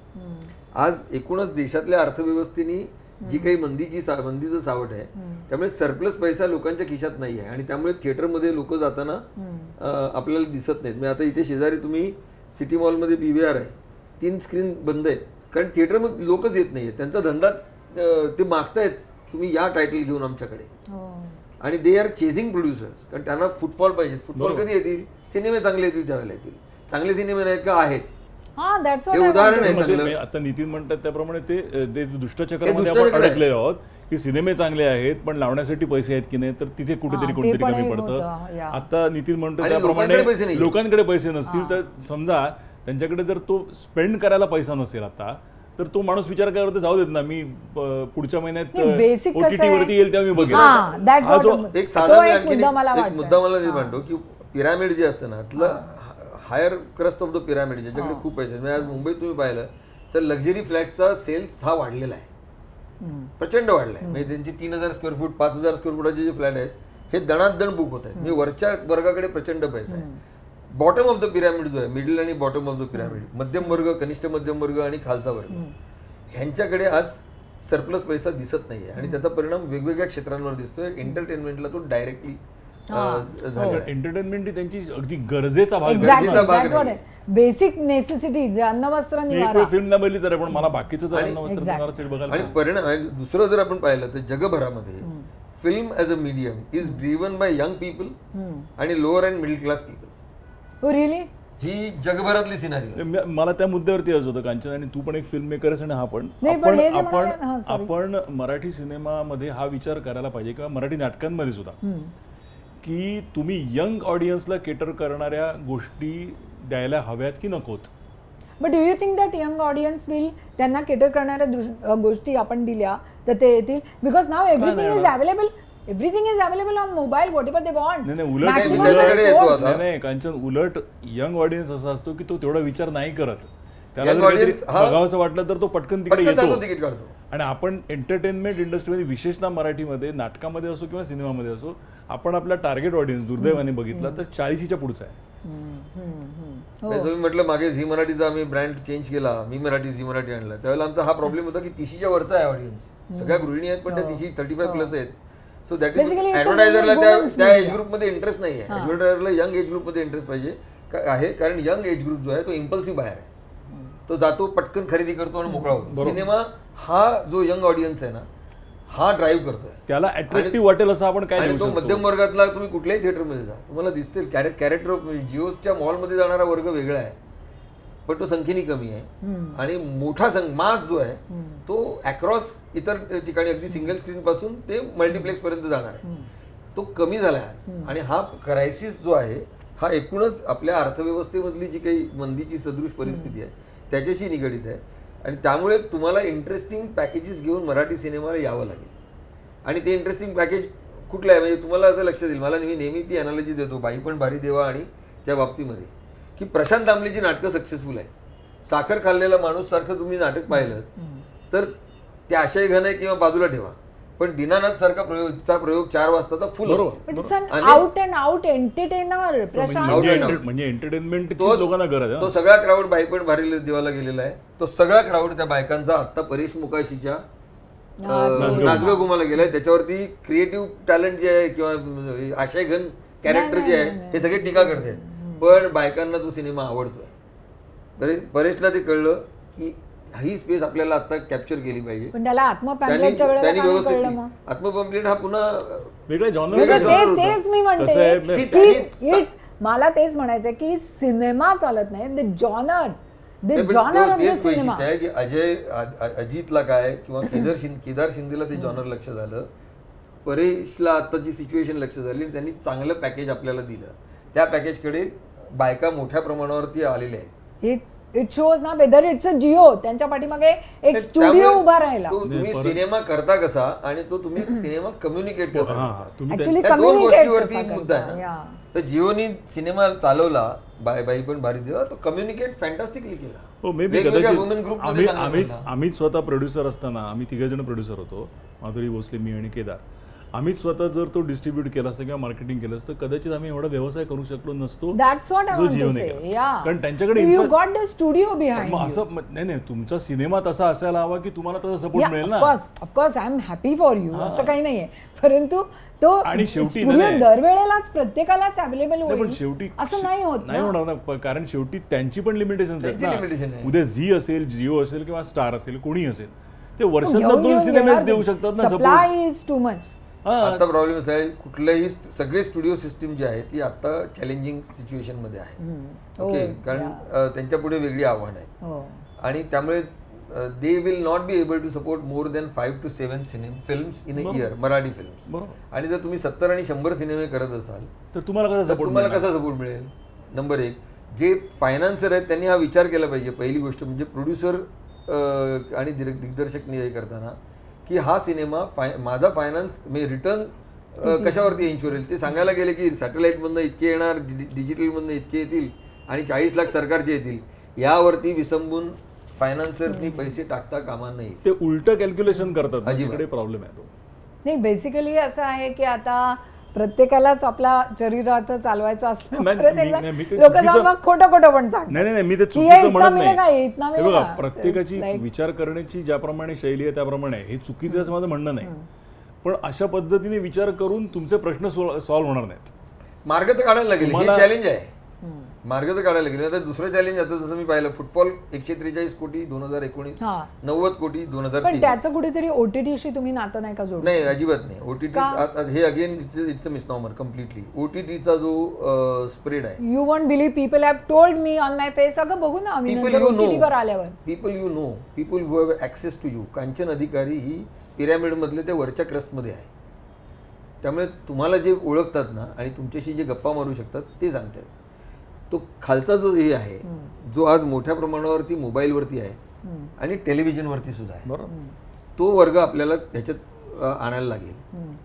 आज एकूणच देशातल्या अर्थव्यवस्थेने जी काही मंदीचं सावट आहे, त्यामुळे सरप्लस पैसा लोकांच्या खिशात नाही आहे आणि त्यामुळे थिएटरमध्ये लोक जाताना आपल्याला दिसत नाहीत. म्हणजे आता इथे शेजारी तुम्ही सिटी मॉलमध्ये PVR आहे, 3 स्क्रीन बंद आहेत, कारण थिएटरमध्ये लोकच येत नाहीये, त्यांचा धंदा ते मागतायत, तुम्ही या टायटल घेऊन आमच्याकडे. आणि दे आर चेझिंग प्रोड्युसर्स, कारण त्यांना फुटफॉल पाहिजे. फुटफॉल कधी येतील? सिनेमे चांगले येतील त्यावेळेला येतील. चांगले सिनेमे नाहीत का? आहेत. हे उदाहरण आहे चांगलं. आता नितीन म्हणतात त्याप्रमाणे ते दुष्टचक्रामध्ये आपण अडकलेलो आहोत की सिनेमे चांगले आहेत पण लावण्यासाठी पैसे आहेत की नाही, तर तिथे कुठेतरी कमी पडतं. आता नितीन म्हणतो त्याप्रमाणे लोकांकडे पैसे नसतील तर समजा त्यांच्याकडे जर तो स्पेंड करायला पैसा नसेल आता, तर तो माणूस विचार करतो जाऊ देत ना, मी पुढच्या महिन्यात OTT वरती येईल तेव्हा मी बघेन. एक साधा मुद्दा मला मांडतो की पिरामिड जे असतं ना, त्यातलं higher crust of the pyramid, ज्याच्याकडे खूप पैसे आहेत. आज मुंबईत तुम्ही पाहिलं तर लक्झरी फ्लॅटचा सेल्स हा वाढलेला आहे, प्रचंड वाढलाय. म्हणजे त्यांची 3000 स्क्वेअर फूट 5000 स्क्वेअर फुटाचे जे फ्लॅट आहेत हे दणादण बुक होत आहेत. म्हणजे वरच्या वर्गाकडे प्रचंड पैसा आहे. बॉटम ऑफ द पिरामिड जो आहे, मिडल आणि बॉटम ऑफ द पिरामिड, मध्यम वर्ग, कनिष्ठ मध्यम वर्ग आणि खालचा वर्ग, ह्यांच्याकडे आज सरप्लस पैसा दिसत नाहीये आणि त्याचा परिणाम वेगवेगळ्या क्षेत्रांवर दिसतोय. एंटरटेनमेंटला तो डायरेक्टली एंटरटेनमेंट ही त्यांची अगदी गरजेचा भाग, बेसिक नेसेसिटी, अन्न वस्त्र निवारा. फिल्म नाही बघली तर पण मला बाकीचं अन्न वस्त्र निवारा सेट बघायला. आणि परिणाम दुसरं जर आपण पाहिलं तर जगभरामध्ये film as a medium is driven by young people आणि lower and middle class people. ही जगभरातली सिनारी. मला त्या मुद्द्यावरती यायचं होतं कांचन, आणि तू पण एक फिल्म मेकर आहेस आणि हा पण आपण मराठी सिनेमामध्ये हा विचार करायला पाहिजे किंवा मराठी नाटकांमध्ये सुद्धा की तुम्ही यंग ऑडियन्सला केटर करणाऱ्या गोष्टी द्यायला हव्यात की नकोत. But do you think that young audience will त्यांना केटर करणाऱ्या गोष्टी आपण दिल्या तर ते येतील? Because now everything is available. Everything is available on mobile, whatever they want. नाही कांचन, उलट यंग ऑडियन्स असा असतो की तो तेवढा विचार नाही करत. त्याला बघावंसं वाटलं तर तो पटकन तिकडे येतो. आणि आपण एंटरटेनमेंट इंडस्ट्रीमध्ये विशेषतः मराठीमध्ये नाटकामध्ये असो किंवा सिनेमामध्ये असो, आपण आपला टार्गेट ऑडियन्स दुर्दैवाने बघितला तर 40च्या पुढचा आहे. तुम्ही म्हटलं मागे झी मराठीचा आम्ही ब्रँड चेंज केला, मी मराठी झी मराठी आणला, त्यावेळेला आमचा हा प्रॉब्लेम होता की 30च्या वरचा आहे ऑडियन्स. सगळ्या गृहिणी आहेत पण त्या 35 प्लस आहेत. सो दॅट इज ऍडव्हर्टायझरला त्या एज ग्रुपमध्ये इंटरेस्ट नाही आहे. ऍडव्हर्टायझरला यंग एज ग्रुपमध्ये इंटरेस्ट पाहिजे आहे, कारण यंग एज ग्रुप जो आहे तो इम्पल्सिव्ह बाहेर आहे, तो जातो पटकन खरेदी करतो आणि मोकळा होतो. सिनेमा हा जो यंग ऑडियन्स आहे ना, हा ड्राईव्ह करतोय, त्याला अट्रॅक्टिव्ह वाटेल असं आपण काय. आणि तो मध्यम वर्गातला तुम्ही कुठल्याही थिएटरमध्ये जा, तुम्हाला दिसतील कॅरेक्टर. जिओच्या मॉलमध्ये जाणारा वर्ग वेगळा आहे पण तो संख्येने कमी आहे, आणि मोठा मास जो आहे तो अक्रॉस इतर ठिकाणी अगदी सिंगल स्क्रीन पासून ते मल्टिप्लेक्स पर्यंत जाणार आहे, तो कमी झाला आहे. आणि हा क्रायसिस जो आहे हा एकूणच आपल्या अर्थव्यवस्थेमधली जी काही मंदीची सदृश परिस्थिती आहे त्याच्याशी निगडीत आहे. आणि त्यामुळे तुम्हाला इंटरेस्टिंग पॅकेजेस घेऊन मराठी सिनेमाला यावं लागेल. आणि ते इंटरेस्टिंग पॅकेज कुठलं आहे म्हणजे तुम्हाला आता लक्षात येईल. मला नेहमी ती अनालॉजी देतो बाई पण भारी देवा आणि त्या बाबतीमध्ये, की प्रशांत दामलेची नाटकं सक्सेसफुल आहे. साखर खाल्लेला माणूस सारखं तुम्ही नाटक पाहिलं तर ते आशय घन आहे किंवा बाजूला ठेवा, पण दीनानाथ सारखा प्रयोग 4 वाजताचा फुल बरोबर. असतो. बट इट्स अन आणि- out and out entertainer Prashant. म्हणजे एंटरटेनमेंट तोच- लोकांना गरज आहे तो ना. सगळा क्राऊड बाईक पण भारी देवाला गेलेला आहे. तो सगळा क्राऊड त्या बायकांचा आता परेश मुकाशीच्या नाचगा गुमाला गेलाय. त्याच्यावरती क्रिएटिव्ह टॅलेंट जे आहे किंवा आशय घन कॅरेक्टर जे आहे हे सगळे टीका करतात, पण बायकांना तो सिनेमा आवडतोय. परेशला ते कळलं की ही स्पेस आपल्याला आता कॅप्चर केली पाहिजे. पण त्याला आत्मपॅम्पलेटच्या वेळेला त्यांनी काय नाही व्यवस्थित कळलं मग? आत्मपॅम्पलेट हा पुन्हा वेगळ्या जॉनर वेगळ्या ते- genre होतं. तेच मी म्हणते कसं आहे, See, की त्यांनी- it's- मला तेच म्हणायचंय की सिनेमा चालत नाही, द जॉनर नाही, पण जॉनर तो ऑफ द तेच सिनेमा. वैशिष्ट्य आहे की अजितला काय किंवा केदार शिंदेला ते जॉनर लक्ष झालं, परेशला आताची सिच्युएशन लक्ष झाली आणि त्यांनी चांगलं पॅकेज आपल्याला दिलं. त्या पॅकेजकडे बायका मोठ्या प्रमाणावरती आलेल्या आहेत. इट शोज ना वेदर इट्स अ जिओ, त्यांच्या पाठीमागे एक स्टुडिओ त्यामुळे उभा राहिला. तुम्ही सिनेमा करता कसा आणि तो तुम्ही सिनेमा कम्युनिकेट कसा करता. तुम्ही ऍक्च्युली या दोन कम्युनिकेट गोष्टीवरती मुद्दा आहे ना. तर जिओनी सिनेमा चालवला बाई पण भारी देवा, तो कम्युनिकेट फॅन्टॅस्टिकली केला. हो मे बी वेगवेगळ्या कदाचित वुमेन ग्रुपमध्ये आम्हीच स्वतः प्रोड्युसर असताना आम्ही तिघजण प्रोड्युसर होतो, माधुरी भोसले, मी आणि केदार. आम्हीच स्वतः जर तो डिस्ट्रीब्यूट केला असतं किंवा मार्केटिंग केलं असतं कदाचित आम्ही एवढा व्यवसाय करू शकलो नसतो दॅट्स व्हॉट आय जो वांट टू जिओने से. केला. या कारण त्यांच्याकडे you got the studio behind मग असं नाही तुमचा सिनेमा तसा असायला हवा की तुम्हाला तसा सपोर्ट मिळेल ना. Of course I am happy for you, असं काही नाहीये, परंतु तो आणि शेवटी स्टुडिओ नाही- दरवेळेलाच प्रत्येकालाच अवेलेबल नाही, पण होईल शेवटी असं नाही होत नाही ना. होणार ना कारण शेवटी त्यांची पण लिमिटेशन त्यांची limitation आहे. उद्या झी असेल, जिओ असेल किंवा स्टार असेल, कोणी असेल, ते वर्षात 2 सिनेमेच देऊ शकतात ना support. Supply is too much. आता प्रॉब्लेम असा आहे, कुठल्याही सगळे स्टुडिओ सिस्टीम जी आहे ती आता चॅलेंजिंग सिच्युएशन मध्ये आहे. ओके, कारण त्यांच्या पुढे वेगळी आव्हानं आहेत हो. आणि त्यामुळे they will not be able to support more than 5 to 7 films in a year, Marathi films. बरोबर. आणि जर तुम्ही 70 आणि 100 सिनेमे करत असाल तर तुम्हाला कसा तर सपोर्ट तुम्हाला कसा सपोर्ट मिळेल? नंबर 1, जे फायनान्सर आहेत त्यांनी हा विचार केला पाहिजे. पहिली गोष्ट म्हणजे प्रोड्युसर आणि दिग्दर्शक हे करताना की हा सिनेमा माझा फायनान्स म्हणजे रिटर्न कशावरती एन्श्युअर होईल ते सांगायला गेले की सॅटेलाईटमधनं इतके येणार, डिजिटलमधनं इतके येतील आणि 40 लाख सरकारचे येतील, यावरती विसंबून फायनान्सर्सनी पैसे टाकता कामा नये. ते उलट कॅल्क्युलेशन करतात, अजिबात. तिकडे प्रॉब्लेम आहे तो. नाही, बेसिकली असं आहे की आता प्रत्येकालाच आपला शरीरात चालवायचं असलं नाही, मी ते लोक चुकीचं- जाऊन खोटं खोटं पण सांगतात. नाही मी ते की हे चुकीचं इतना म्हणत मिळेगा, नाही. इतना हे बघा, मिळेगा. प्रत्येकाची It's like- विचार करण्याची ज्याप्रमाणे शैली आहे त्याप्रमाणे आहे. हे चुकीचं आहे असं माझं म्हणणं नाही, पण अशा पद्धतीने विचार करून तुमचे प्रश्न सॉल्व्ह होणार नाहीत. मार्ग तर काढायला लागेल, हे तुम्हाला- चॅलेंज आहे. मार्ग तर काढायला लागेल. आता दुसरं चॅलेंज आता जसं मी पाहिलं, फुटफॉल 143 कोटी 2019, हा. 90 कोटी पण 2023. त्याचं कुठेतरी ओटीटीशी तुम्ही नातं नाही का जोडलं? नाही, अजिबात नाही. ओटीटी हे अगेन इट्स अ मिसनॉमर कम्प्लिटली. ओटीटीचा जो स्प्रेड आहे, you want believe people have told me on my face, अगं बघू ना आम्ही पीपल नंतर यू नो, OTT वर आल्यावर. People who have access to you. Kanchan Adhikari ही पिरॅमिडमधले ते वरच्या क्रस्टमध्ये आहे. त्यामुळे तुम्हाला जे ओळखतात ना आणि तुमच्याशी जे गप्पा मारू शकतात ते सांगतात. तो खालचा जो हे आहे, जो आज मोठ्या प्रमाणावरती मोबाईलवरती आहे आणि टेलिव्हिजनवरती सुद्धा आहे, बरोबर. तो वर्ग आपल्याला ह्याच्यात आणायला लागेल.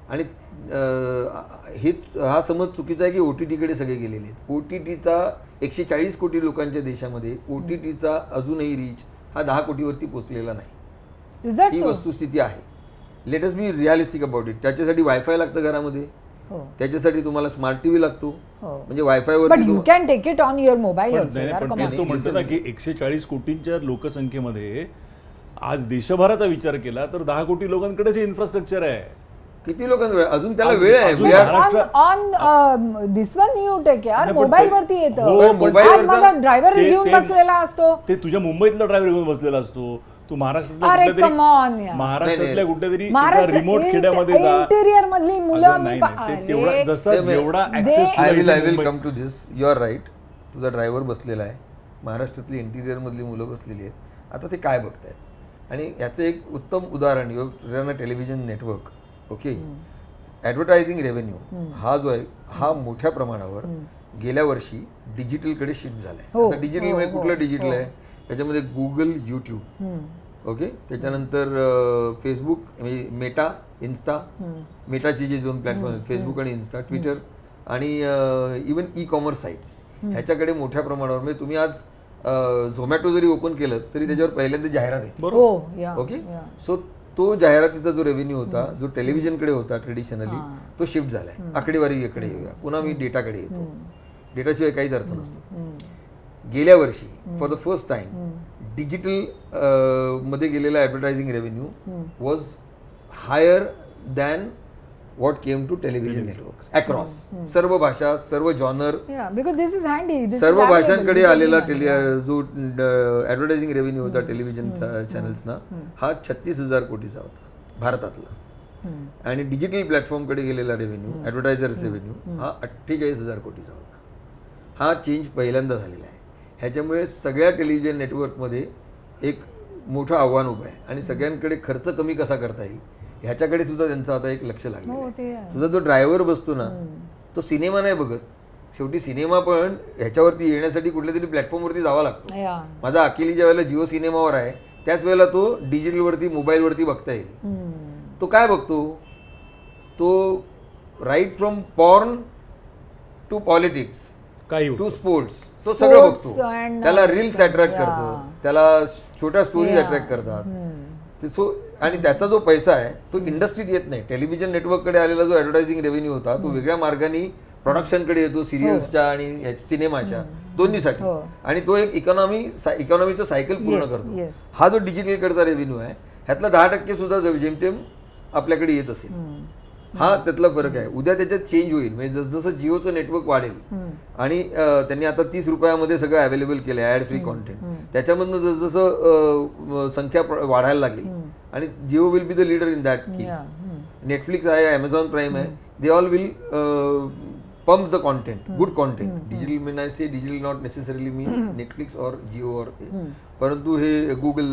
आणि हा समज चुकीचा आहे की OTTकडे सगळे गेलेले आहेत. OTTचा 140 कोटी लोकांच्या देशामध्ये OTTचा अजूनही रीच हा 10 कोटीवरती पोहोचलेला नाही. Is that he so? वस्तुस्थिती आहे. Let us B realistic about it. त्याच्यासाठी वायफाय लागतं घरामध्ये, हो. त्याच्यासाठी तुम्हाला स्मार्ट टीव्ही लागतो. हो. म्हणजे वायफाय बट वरती you can take it on your mobile पण नाही, पण तेच तो म्हणतो ना की 140 कोटींच्या लोकसंख्येमध्ये आज देशभराचा विचार केला तर 10 कोटी लोकांकडेच इन्फ्रास्ट्रक्चर आहे. किती लोकांना वेळ, अजून त्याला अजून- वेळ आहे. अजून We are- Maharashtra- on this one you take यार, नाही, पण मोबाईल ते- वरती येतं. हो, पण मोबाईल आज वरचा- माझा ड्रायव्हर ते- घेऊन ते- बसलेला असतो. ते तुझ्या मुंबईतला ड्रायव्हर घेऊन बसलेला असतो, तू अरे महाराष्ट्रातल्या come on यार. महाराष्ट्रातल्या कुठल्या तरी महाराष्ट्र रिमोट खेड्यामध्ये जा. इंटेरियर मधली मुलं अगं, मी नाही, नाही, ते तेवढा अरे, जसा ते- जेवढा I access will come to this. You are right. तुझा ड्रायव्हर बसलेला आहे, महाराष्ट्रातली इंटिरियर मधली मुलं बसलेली आहेत. आता ते काय बघतायत आणि याचं एक उत्तम उदाहरण television network. Okay, advertising revenue हा जो आहे हा मोठ्या प्रमाणावर गेल्या वर्षी डिजिटलकडे शिफ्ट झालाय. हो, आता डिजिटल हो, म्हणजे हो, कुठलं डिजिटल हो. आहे? त्याच्यामध्ये गुगल, यूट्यूब, ओके, त्याच्यानंतर फेसबुक, मेटा, इन्स्टा, मेटाचे जे 2 प्लॅटफॉर्म आहेत, फेसबुक आणि इन्स्टा, ट्विटर आणि इवन ई कॉमर्स साईट्स, ह्याच्याकडे मोठ्या प्रमाणावर म्हणजे तुम्ही आज झोमॅटो जरी ओपन केलं तरी त्याच्यावर पहिल्यांदा जाहिरात आहे. हो, या, ओके, या. सो तो जाहिरातीचा जो रेव्हेन्यू होता, जो टेलिव्हिजनकडे होता ट्रेडिशनली, तो शिफ्ट झालाय. आकडेवारीकडे येऊया, पुन्हा मी डेटाकडे येतो. डेटाशिवाय काहीच अर्थ नसतो. गेल्या वर्षी for the first time digital मध्ये गेलेला advertising revenue was higher than what came to television networks across सर्व भाषा, सर्व genre, because this is handy. सर्व भाषांकडे आलेला जो ॲडव्हर्टायझिंग रेव्हेन्यू होता टेलिव्हिजन चॅनल्सना, हा 36,000 कोटीचा होता भारतातला. आणि डिजिटल प्लॅटफॉर्मकडे गेलेला रेव्हेन्यू, ॲडव्हर्टायझर्स रेव्हेन्यू, हा 48,000 कोटीचा होता. हा चेंज पहिल्यांदा झालेला आहे. ह्याच्यामुळे सगळ्या टेलिव्हिजन नेटवर्कमध्ये एक मोठं आव्हान उभं आहे आणि सगळ्यांकडे खर्च कमी कसा करता येईल ह्याच्याकडे सुद्धा त्यांचं आता एक लक्ष लागलं आहे. तुझा जो ड्रायव्हर बसतो ना, तो सिनेमा नाही बघत. शेवटी सिनेमा पण ह्याच्यावरती येण्यासाठी कुठल्या तरी प्लॅटफॉर्मवरती जावा लागतो. माझा अकेली ज्या वेळेला जिओ सिनेमावर आहे त्याच वेळेला तो डिजिटलवरती, मोबाईलवरती बघता येईल. तो काय बघतो? तो right from porn to politics to sports, तो सगळं बघतो. त्याला रील्स अट्रॅक्ट करतो, त्याला छोट्या स्टोरीज अट्रॅक्ट करतात. सो आणि त्याचा जो पैसा आहे तो इंडस्ट्रीत येत नाही. टेलिव्हिजन नेटवर्ककडे आलेला जो ॲडव्हर्टायझिंग रेव्हेन्यू होता तो वेगळ्या मार्गाने प्रोडक्शनकडे येतो, सिरियल्सच्या आणि सिनेमाच्या दोन्हीसाठी. आणि तो एक इकॉनॉमीचं सायकल पूर्ण करतो. हा जो डिजिटलकडचा रेव्हेन्यू आहे ह्यातला 10% सुद्धा जेमतेम आपल्याकडे येत असेल. हा त्यातला फरक आहे. उद्या त्याच्यात चेंज होईल. म्हणजे जसं जिओचं नेटवर्क वाढेल आणि त्यांनी आता 30 रुपयामध्ये सगळं अवेलेबल केलं आहे ॲड फ्री कॉन्टेंट, त्याच्यामधनं जसं संख्या वाढायला लागेल आणि Jio will be the leader in that case. Netflix आहे, अमेझॉन प्राईम आहे, they all will pump the content, good content. Digital, when I say digital, not necessarily mean Netflix or Jio or परंतु हे Google,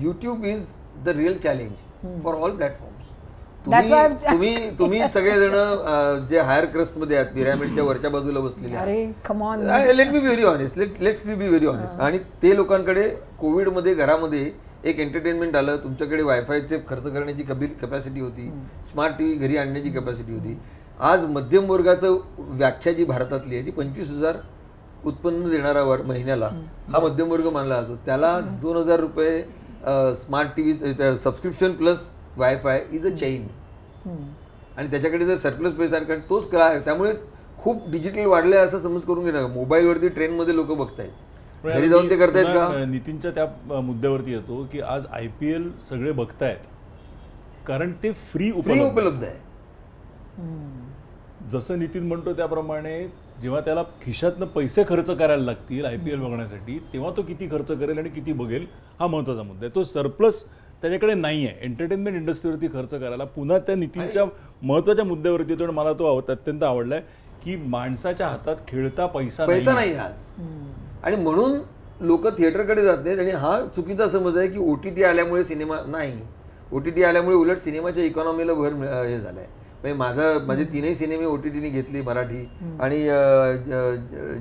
YouTube is the real challenge for all platforms. तुम्ही सगळेजण जे higher crust मध्ये आहात, पिरॅमिडच्या वरच्या बाजूला बसलेले आहात, let be very honest, let's be very honest. आणि ते लोकांकडे कोविडमध्ये घरामध्ये एक एंटरटेनमेंट आलं, तुमच्याकडे वायफायचे खर्च करण्याची कॅपॅसिटी होती, स्मार्ट टीव्ही घरी आणण्याची कॅपॅसिटी होती. आज मध्यम वर्गाचं व्याख्या जी भारतातली आहे ती 25,000 उत्पन्न देणारा महिन्याला हा मध्यम वर्ग मानला जातो. त्याला 2,000 रुपये smart TV subscription plus wifi is a chain. आणि त्याच्याकडे जर सरप्लस पैसा आहे कारण तोच त्यामुळे खूप डिजिटल वाढलं आहे असं समज करून घेणार. मोबाईलवरती ट्रेनमध्ये लोक बघतायत, घरी जाऊन ते करतायत का? नितीनच्या त्या मुद्द्यावरती येतो की आज IPL सगळे बघतायत कारण ते फ्री उपलब्ध आहे. जसं नितीन म्हणतो त्याप्रमाणे जेव्हा त्याला खिशातनं पैसे खर्च करायला लागतील IPL बघण्यासाठी तेव्हा तो किती खर्च करेल आणि किती बघेल हा महत्त्वाचा मुद्दा आहे. तो सरप्लस त्याच्याकडे नाही आहे एंटरटेनमेंट इंडस्ट्रीवरती खर्च करायला. पुन्हा त्या नितीनच्या महत्त्वाच्या मुद्द्यावरती येतो आणि मला तो अत्यंत आवडलाय की माणसाच्या हातात खेळता पैसा नाही आज. आणि म्हणून लोक थिएटरकडे जात नाहीत. आणि हा चुकीचा समज आहे की OTT आल्यामुळे सिनेमा नाही. OTT आल्यामुळे उलट सिनेमाच्या इकॉनॉमीला भर हे झालाय. म्हणजे माझे 3ही सिनेमे OTTने घेतले, मराठी आणि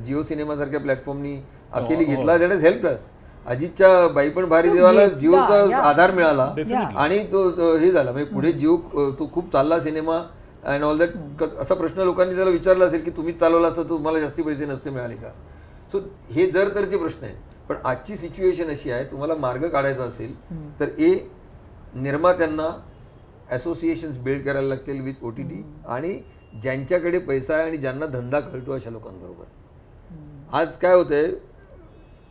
जिओ सिनेमासारख्या प्लॅटफॉर्मनी अकेली घेतला. That is help us. अजितच्या बाई पण भारी देवाला जिओचा आधार मिळाला आणि तो हे झाला. म्हणजे पुढे जिओ तो खूप चालला सिनेमा अँड ऑल दॅट. असा प्रश्न लोकांनी त्याला विचारला असेल की तुम्हीच चालवला असता तर तुम्हाला जास्ती पैसे नसते मिळाले का? सो हे जर तरचे प्रश्न आहेत. पण आजची सिच्युएशन अशी आहे, तुम्हाला मार्ग काढायचा असेल तर निर्मात्यांना असोसिएशन्स बिल्ड करायला लागतील विथ OTT आणि ज्यांच्याकडे पैसा आहे आणि ज्यांना धंदा कळतो अशा लोकांबरोबर. आज काय होतंय,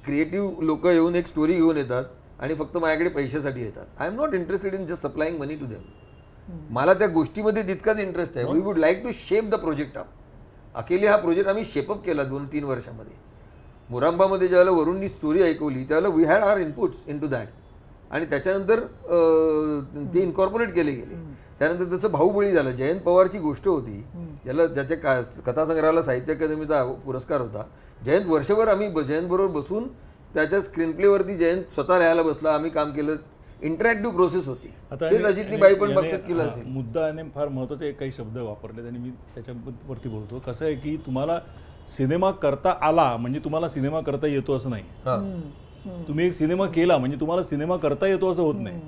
क्रिएटिव्ह लोक येऊन एक स्टोरी घेऊन येतात आणि फक्त माझ्याकडे पैशासाठी येतात. I am not interested in just supplying money to them. मला त्या गोष्टीमध्ये तितकाच इंटरेस्ट आहे. We would like to shape the project up. Akeli हा प्रोजेक्ट आम्ही शेपअप केला 2-3 वर्षामध्ये. मुरांबामध्ये ज्यावेळेला वरुणनी स्टोरी ऐकवली त्यावेळेला we had our inputs into that आणि त्याच्यानंतर ते इन्कॉर्पोरेट केले गेले. त्यानंतर जसं भाऊबळी झालं, जयंत पवारची गोष्ट होती ज्याच्या कथासंग्रहाला साहित्य अकादमीचा पुरस्कार होता. जयंत वर्षभर आम्ही जयंतबरोबर बसून त्याच्या स्क्रीनप्लेवरती जयंत स्वतः लिहायला बसला, आम्ही काम केलं. इंटरॅक्टिव्ह प्रोसेस होती. तेच अजितनी बाई पण बघतात केलं असेल. मुद्दा आणि फार महत्त्वाचे काही शब्द वापरले आणि मी त्याच्यावरती बोलतो. कसं आहे की तुम्हाला सिनेमा करता आला म्हणजे तुम्हाला सिनेमा करता येतो असं नाही. तुम्ही एक सिनेमा केला म्हणजे तुम्हाला सिनेमा करता येतो असं होत नाही.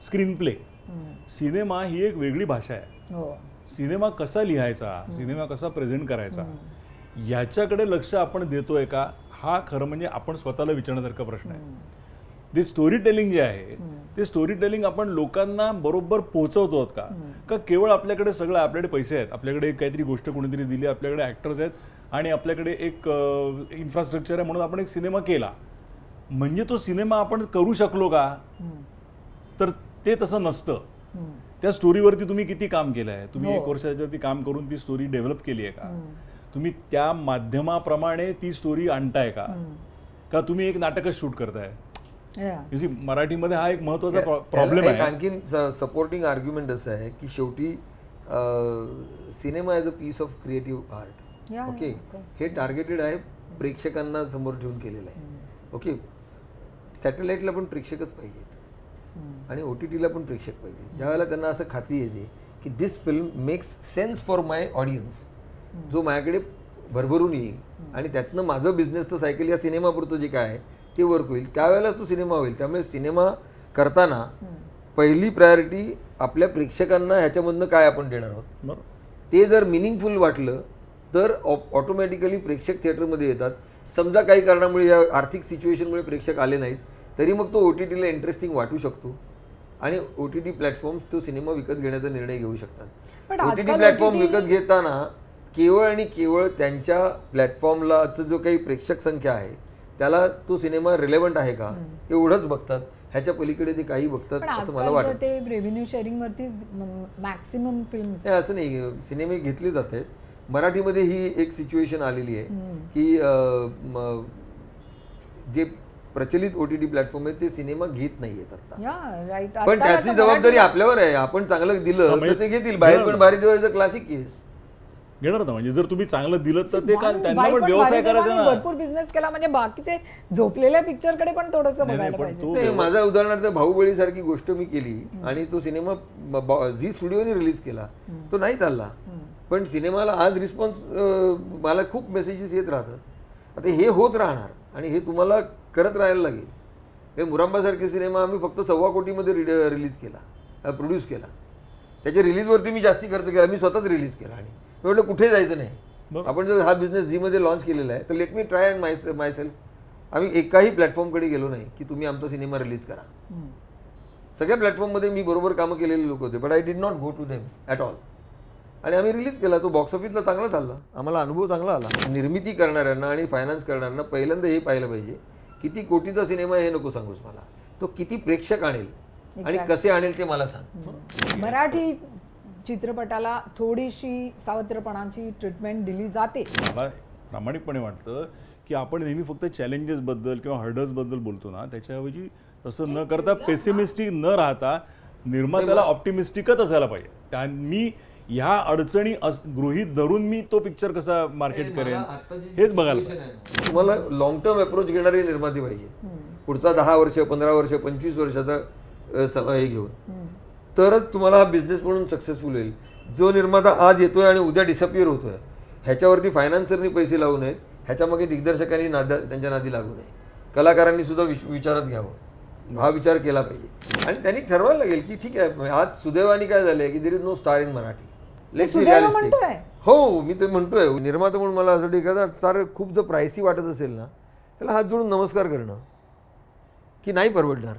स्क्रीन प्ले, सिनेमा ही एक वेगळी भाषा आहे. सिनेमा कसा लिहायचा, सिनेमा कसा प्रेझेंट करायचा याच्याकडे लक्ष आपण देतोय का, हा खरं म्हणजे आपण स्वतःला विचारण्यासारखा प्रश्न आहे. ते स्टोरी टेलिंग जे आहे ते स्टोरी टेलिंग आपण लोकांना बरोबर पोहोचवतो आहोत का केवळ आपल्याकडे सगळं, आपल्याकडे पैसे आहेत, आपल्याकडे काहीतरी गोष्ट कोणीतरी दिली, आपल्याकडे ॲक्टर्स आहेत आणि आपल्याकडे एक इन्फ्रास्ट्रक्चर आहे म्हणून आपण एक सिनेमा केला म्हणजे तो सिनेमा आपण करू शकलो का? तर ते तसं नसतं. त्या स्टोरीवरती तुम्ही किती काम केलं आहे, तुम्ही 1 वर्षाच्यावरती काम करून ती स्टोरी डेव्हलप केली आहे का, तुम्ही त्या माध्यमाप्रमाणे ती स्टोरी आणताय का तुम्ही एक नाटकच शूट करताय? मराठीमध्ये हा एक महत्वाचा प्रॉब्लेम आहे. आणखीन सपोर्टिंग आर्ग्युमेंट असं आहे की शेवटी cinema as a piece of creative art. Okay, हे टार्गेटेड आहे, प्रेक्षकांना समोर ठेवून केलेलं आहे. ओके, सॅटेलाईटला पण प्रेक्षकच पाहिजेत आणि OTTला पण प्रेक्षक पाहिजे. ज्यावेळेला त्यांना असं खात्री येते की this film makes sense for my audience, जो माझ्याकडे भरभरून येईल आणि त्यातनं माझं बिझनेसचं सायकल या सिनेमापुरतं जे काय आहे ते वर्क होईल, त्यावेळेलाच तो सिनेमा होईल. त्यामुळे सिनेमा करताना पहिली प्रायोरिटी आपल्या प्रेक्षकांना ह्याच्यामधनं काय आपण देणार आहोत. ते जर मिनिंगफुल वाटलं तर ऑटोमॅटिकली प्रेक्षक थिएटरमध्ये येतात. समजा काही कारणामुळे या आर्थिक सिच्युएशनमुळे प्रेक्षक आले नाहीत तरी मग तो OTTला इंटरेस्टिंग वाटू शकतो आणि OTT प्लॅटफॉर्म्स तो सिनेमा विकत घेण्याचा निर्णय घेऊ शकतात. OTT प्लॅटफॉर्म विकत घेताना केवळ आणि केवळ त्यांच्या प्लॅटफॉर्मलाचं जो काही प्रेक्षक संख्या आहे त्याला तो सिनेमा रिलेव्हंट आहे का एवढंच बघतात. ह्याच्या पलीकडे ते काही बघतात असं मला वाटतं. ते रेव्हेन्यू शेअरिंग वरतीच मॅक्सिमम फिल्म्स. असं नाही, सिनेमे घेतले जात आहेत. मराठीमध्ये ही एक सिच्युएशन आलेली आहे की जे प्रचलित OTT प्लॅटफॉर्म आहे ते सिनेमा घेत नाहीयेत आता. पण त्याची जबाबदारी आपल्यावर आहे. आपण चांगलं दिलं तर ते घेतील. बाहेर पण भारी देवाचं क्लासिक केस घेणार ना. म्हणजे जर तुम्ही चांगलं दिलं तर ते त्यांना पण व्यवसाय करायचा ना. भरपूर बिझनेस केला म्हणजे बाकीचे झोपलेल्या पिक्चर कडे पण थोडंसं बघायला पाहिजे. माझा उदाहरणार्थ बाहुबली सारखी गोष्ट मी केली आणि तो सिनेमा झी स्टुडिओने रिलीज केला, तो नाही चालला. पण सिनेमाला आज रिस्पॉन्स मला खूप मेसेजेस येत राहतात. आता हे होत राहणार आणि हे तुम्हाला करत राहायला लागेल. हे मुरांबासारखे सिनेमा आम्ही फक्त 1.25 कोटीमध्ये रिलीज केला, प्रोड्यूस केला. त्याच्या रिलीजवरती मी जास्ती खर्च केला, मी स्वतःच रिलीज केला आणि म्हटलं कुठे जायचं नाही. आपण जर हा बिझनेस झीमध्ये लॉन्च केलेला आहे तर let me try and my self. आम्ही एकाही प्लॅटफॉर्मकडे गेलो नाही की तुम्ही आमचा सिनेमा रिलीज करा. सगळ्या प्लॅटफॉर्ममध्ये मी बरोबर कामं केलेले लोक होते, but I did not go to them at all. आणि आम्ही रिलीज केला, तो बॉक्स ऑफिसला चांगला चालला, आम्हाला अनुभव चांगला आला. निर्मिती करणाऱ्यांना आणि फायनान्स करणाऱ्यांना पहिल्यांदा हे पाहिलं पाहिजे किती कोटीचा सिनेमा हे नको सांगूस मला, तो किती प्रेक्षक आणेल आणि कसे आणेल ते मला सांग. मराठी चित्रपटाला थोडीशी सावत्रपणाची ट्रीटमेंट दिली जाते. मला प्रामाणिकपणे वाटतं की आपण नेहमी फक्त चॅलेंजेस बद्दल किंवा हर्डल्स बद्दल बोलतो ना, त्याच्याऐवजी तसं न करता पेसिमिस्टिक न राहता निर्मात्याला ऑप्टिमिस्टिकच असायला पाहिजे. मी ह्या अडचणी गृहीत धरून मी तो पिक्चर कसा मार्केट करेन हेच बघायला पाहिजे. तुम्हाला लॉंग टर्म अप्रोच घेणारे निर्माते पाहिजे. पुढचा 10 वर्ष 15 वर्ष 25 वर्षाचा समय घेऊन, तरच तुम्हाला हा बिझनेस म्हणून सक्सेसफुल होईल. जो निर्माता आज येतोय आणि उद्या डिसअपिअर होतोय, ह्याच्यावरती फायनान्सरनी पैसे लावू नयेत, ह्याच्यामागे दिग्दर्शकांनी त्यांच्या नादी लागू नये. कलाकारांनी सुद्धा विचारात घ्यावं, हा विचार केला पाहिजे. आणि त्यांनी ठरवायला लागेल की ठीक आहे, आज सुदैवानी काय झालंय की there is no star in Marathi. Let's be realistic. हो, मी ते म्हणतोय. निर्माता म्हणून मला असं एखादा स्टार खूप जर प्राइसी वाटत असेल ना, त्याला हात जोडून नमस्कार करणं की नाही परवडणार.